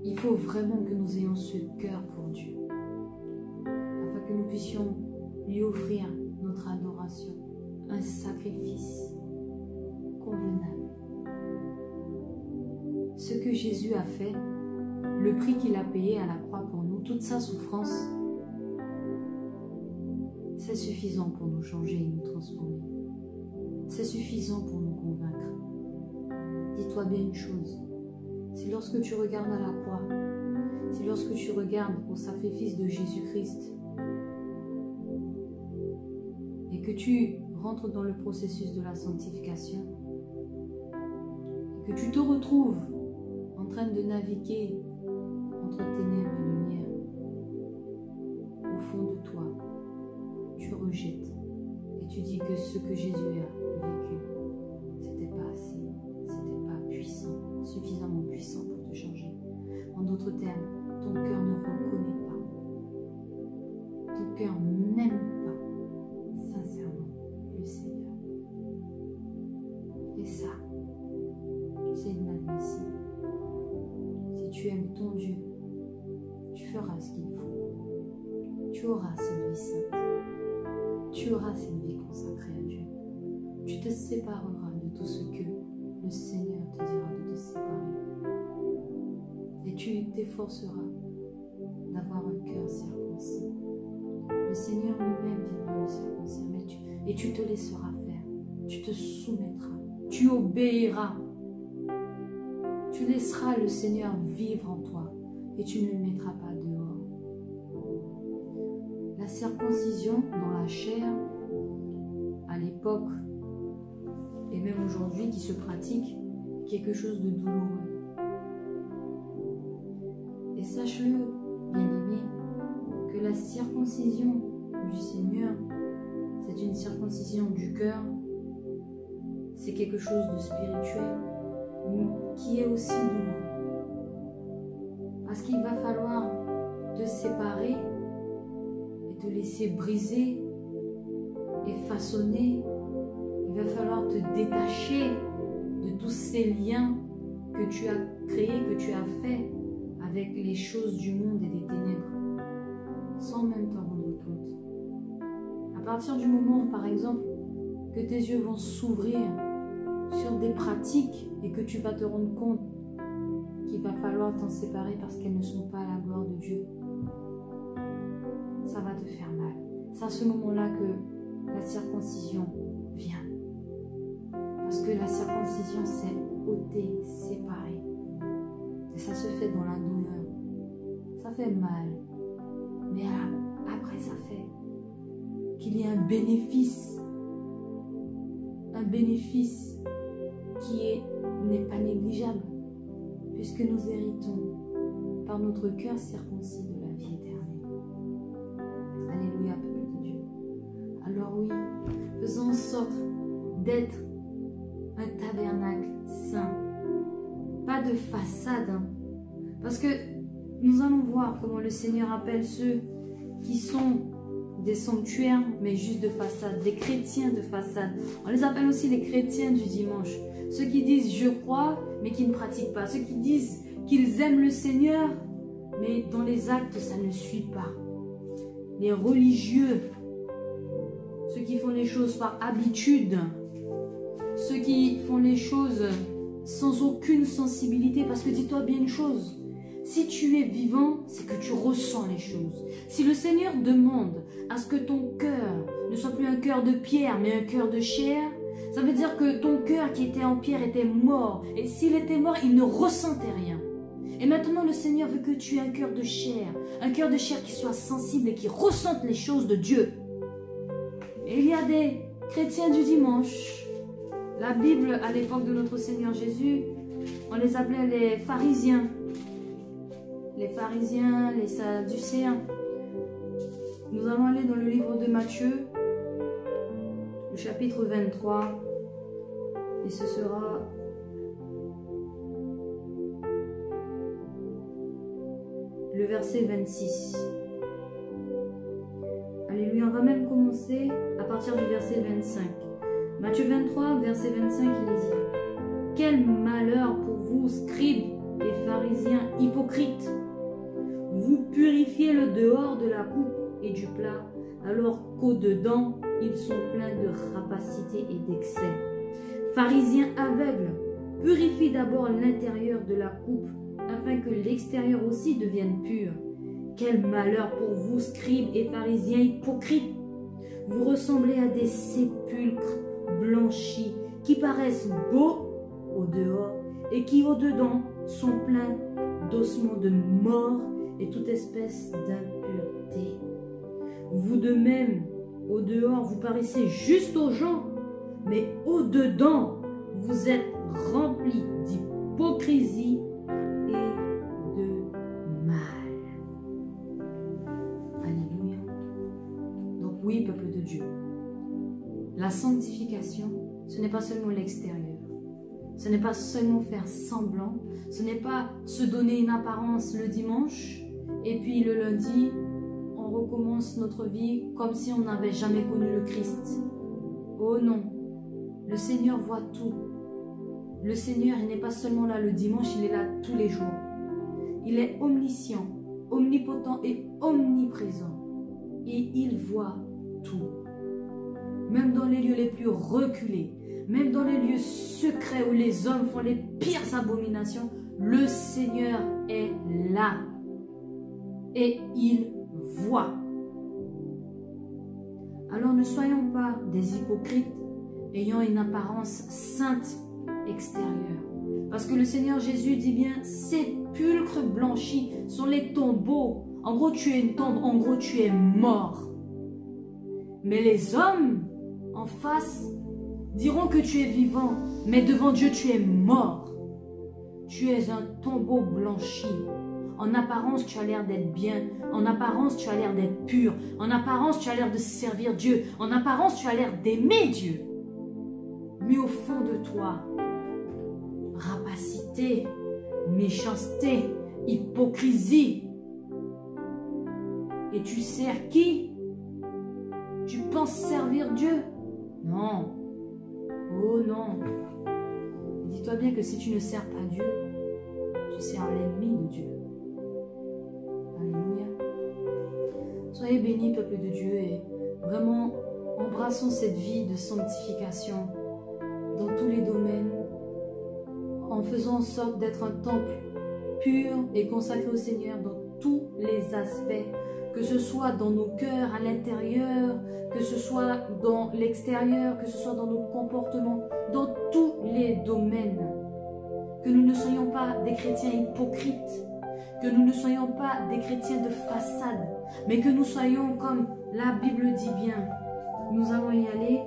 Il faut vraiment que nous ayons ce cœur pour Dieu, afin que nous puissions lui offrir notre adoration, un sacrifice convenable. Ce que Jésus a fait, le prix qu'il a payé à la croix pour nous, toute sa souffrance, c'est suffisant pour nous changer et nous transformer. C'est suffisant pour nous convaincre. Dis-toi bien une chose, c'est lorsque tu regardes à la croix, c'est lorsque tu regardes au sacrifice de Jésus-Christ et que tu rentres dans le processus de la sanctification et que tu te retrouves en train de naviguer entre ténèbres et lumière, au fond de toi, tu rejettes et tu dis que ce que Jésus a vécu, c'était pas assez, c'était pas puissant, suffisamment puissant pour te changer. En d'autres termes, ton cœur ne reconnaît pas tu aimes ton Dieu, tu feras ce qu'il faut. Tu auras cette vie sainte. Tu auras cette vie consacrée à Dieu. Tu te sépareras de tout ce que le Seigneur te dira de te séparer. Et tu t'efforceras d'avoir un cœur circoncis. Le Seigneur lui-même viendra le circoncire, et tu te laisseras faire. Tu te soumettras. Tu obéiras. Tu laisseras le Seigneur vivre en toi et tu ne le mettras pas dehors. La circoncision dans la chair, à l'époque et même aujourd'hui qui se pratique, quelque chose de douloureux. Et sache-le, bien-aimé, que la circoncision du Seigneur, c'est une circoncision du cœur, c'est quelque chose de spirituel, qui est aussi douloureux. Parce qu'il va falloir te séparer et te laisser briser et façonner. Il va falloir te détacher de tous ces liens que tu as créés, que tu as faits avec les choses du monde et des ténèbres, sans même t'en rendre compte. À partir du moment, par exemple, que tes yeux vont s'ouvrir sur des pratiques et que tu vas te rendre compte qu'il va falloir t'en séparer parce qu'elles ne sont pas à la gloire de Dieu, ça va te faire mal. C'est à ce moment-là que la circoncision vient. Parce que la circoncision, c'est ôter, séparer. Et ça se fait dans la douleur. Ça fait mal. Mais après, ça fait qu'il y a un bénéfice. Un bénéfice qui n'est pas négligeable. Puisque nous héritons par notre cœur circoncis de la vie éternelle. Alléluia, peuple de Dieu. Alors oui, faisons en sorte d'être un tabernacle saint. Pas de façade. Parce que nous allons voir comment le Seigneur appelle ceux qui sont des sanctuaires, mais juste de façade. Des chrétiens de façade. On les appelle aussi les chrétiens du dimanche. Ceux qui disent « je crois », mais qui ne pratiquent pas. Ceux qui disent qu'ils aiment le Seigneur, mais dans les actes, ça ne suit pas. Les religieux, ceux qui font les choses par habitude, ceux qui font les choses sans aucune sensibilité, parce que dis-toi bien une chose, si tu es vivant, c'est que tu ressens les choses. Si le Seigneur demande à ce que ton cœur ne soit plus un cœur de pierre, mais un cœur de chair, ça veut dire que ton cœur qui était en pierre était mort. Et s'il était mort, il ne ressentait rien. Et maintenant, le Seigneur veut que tu aies un cœur de chair qui soit sensible et qui ressente les choses de Dieu. Et il y a des chrétiens du dimanche. La Bible, à l'époque de notre Seigneur Jésus, on les appelait les pharisiens. Les pharisiens, les sadducéens. Nous allons aller dans le livre de Matthieu, le chapitre 23, et ce sera le verset 26. Alléluia, on va même commencer à partir du verset 25. Matthieu 23, verset 25, il est dit « Quel malheur pour vous, scribes et pharisiens hypocrites! Vous purifiez le dehors de la coupe et du plat, alors qu'au-dedans, ils sont pleins de rapacité et d'excès. Pharisiens aveugles, purifiez d'abord l'intérieur de la coupe, afin que l'extérieur aussi devienne pur. Quel malheur pour vous, scribes et pharisiens hypocrites! Vous ressemblez à des sépulcres blanchis, qui paraissent beaux au dehors, et qui au-dedans sont pleins d'ossements de mort et toute espèce d'impureté. Vous de même, au dehors, vous paraissez juste aux gens, mais au-dedans, vous êtes remplis d'hypocrisie et de mal. Alléluia. Donc oui, peuple de Dieu, la sanctification, ce n'est pas seulement l'extérieur. Ce n'est pas seulement faire semblant. Ce n'est pas se donner une apparence le dimanche et puis le lundi, on recommence notre vie comme si on n'avait jamais connu le Christ. Oh non, le Seigneur voit tout. Le Seigneur, il n'est pas seulement là le dimanche, il est là tous les jours. Il est omniscient, omnipotent et omniprésent. Et il voit tout. Même dans les lieux les plus reculés, même dans les lieux secrets où les hommes font les pires abominations, le Seigneur est là. Et il voit. Alors ne soyons pas des hypocrites ayant une apparence sainte extérieure. Parce que le Seigneur Jésus dit bien, sépulcres blanchis sont les tombeaux. En gros, tu es une tombe, en gros, tu es mort. Mais les hommes en face diront que tu es vivant, mais devant Dieu, tu es mort. Tu es un tombeau blanchi. En apparence, tu as l'air d'être bien. En apparence, tu as l'air d'être pur. En apparence, tu as l'air de servir Dieu. En apparence, tu as l'air d'aimer Dieu. Mais au fond de toi, rapacité, méchanceté, hypocrisie. Et tu sers qui? Tu penses servir Dieu? Non. Oh non. Dis-toi bien que si tu ne sers pas Dieu, tu sers l'ennemi de Dieu. Alléluia. Soyez bénis, peuple de Dieu, et vraiment embrassons cette vie de sanctification dans tous les domaines, en faisant en sorte d'être un temple pur et consacré au Seigneur dans tous les aspects, que ce soit dans nos cœurs, à l'intérieur, que ce soit dans l'extérieur, que ce soit dans nos comportements, dans tous les domaines. Que nous ne soyons pas des chrétiens hypocrites, que nous ne soyons pas des chrétiens de façade, mais que nous soyons comme la Bible dit bien. Nous allons y aller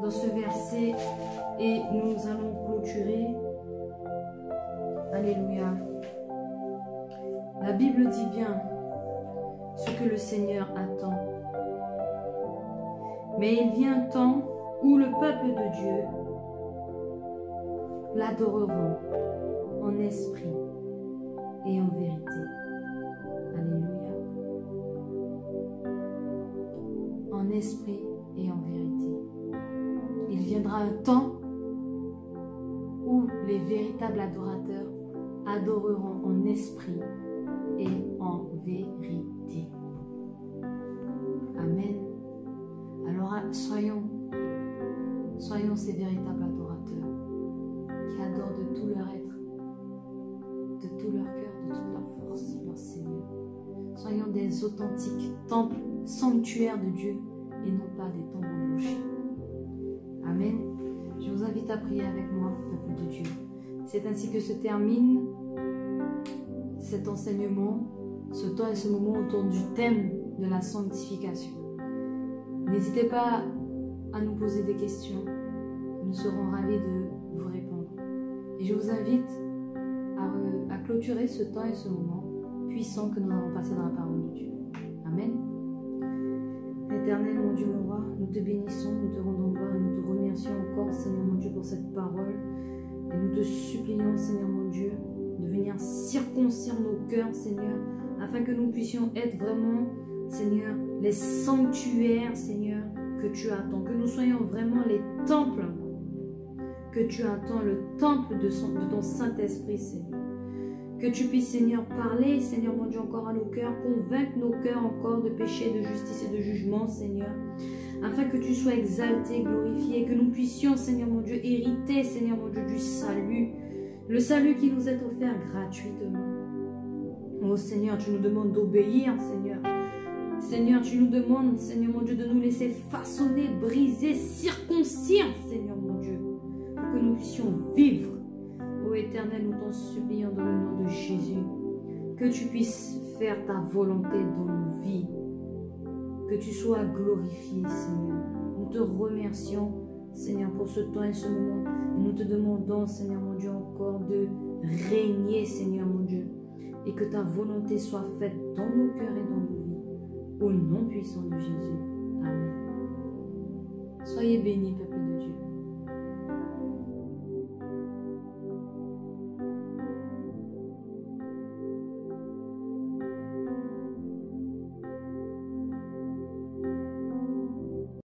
dans ce verset et nous allons clôturer. Alléluia. La Bible dit bien ce que le Seigneur attend. Mais il vient un temps où le peuple de Dieu l'adoreront en esprit et en vérité. Alléluia. En esprit et en vérité. Il viendra un temps où les véritables adorateurs adoreront en esprit et en vérité. Amen. Alors soyons ces véritables adorateurs qui adorent de tout leur être, de tout leur cœur, de toute leur force, leur Seigneur. Soyons des authentiques temples, sanctuaires de Dieu et non pas des tombeaux blanchis. Amen. Je vous invite à prier avec moi, peuple de Dieu. C'est ainsi que se termine cet enseignement, ce temps et ce moment autour du thème de la sanctification. N'hésitez pas à nous poser des questions. Nous serons ravis de vous répondre. Et je vous invite à clôturer ce temps et ce moment puissant que nous avons passé dans la parole de Dieu. Amen. Éternel, mon Dieu, mon roi, nous te bénissons, nous te rendons gloire, nous te remercions encore, Seigneur mon Dieu, pour cette parole. Et nous te supplions, Seigneur mon Dieu, de venir circoncire nos cœurs, Seigneur, afin que nous puissions être vraiment, Seigneur, les sanctuaires, Seigneur, que tu attends. Que nous soyons vraiment les temples que tu attends, le temple de ton Saint-Esprit, Seigneur. Que tu puisses, Seigneur, parler, Seigneur mon Dieu, encore à nos cœurs, convaincre nos cœurs encore de péché, de justice et de jugement, Seigneur, afin que tu sois exalté, glorifié, que nous puissions, Seigneur mon Dieu, hériter, Seigneur mon Dieu, du salut, le salut qui nous est offert gratuitement. Oh Seigneur, tu nous demandes d'obéir, Seigneur. Seigneur, tu nous demandes, Seigneur mon Dieu, de nous laisser façonner, briser, circoncire, Seigneur mon Dieu, pour que nous puissions vivre. Ô Éternel, nous t'en supplions dans le nom de Jésus, que tu puisses faire ta volonté dans nos vies, que tu sois glorifié, Seigneur. Nous te remercions, Seigneur, pour ce temps et ce moment. Et nous te demandons, Seigneur mon Dieu, encore de régner, Seigneur mon Dieu, et que ta volonté soit faite dans nos cœurs et dans nos vies. Au nom puissant de Jésus. Amen. Soyez bénis, peuple de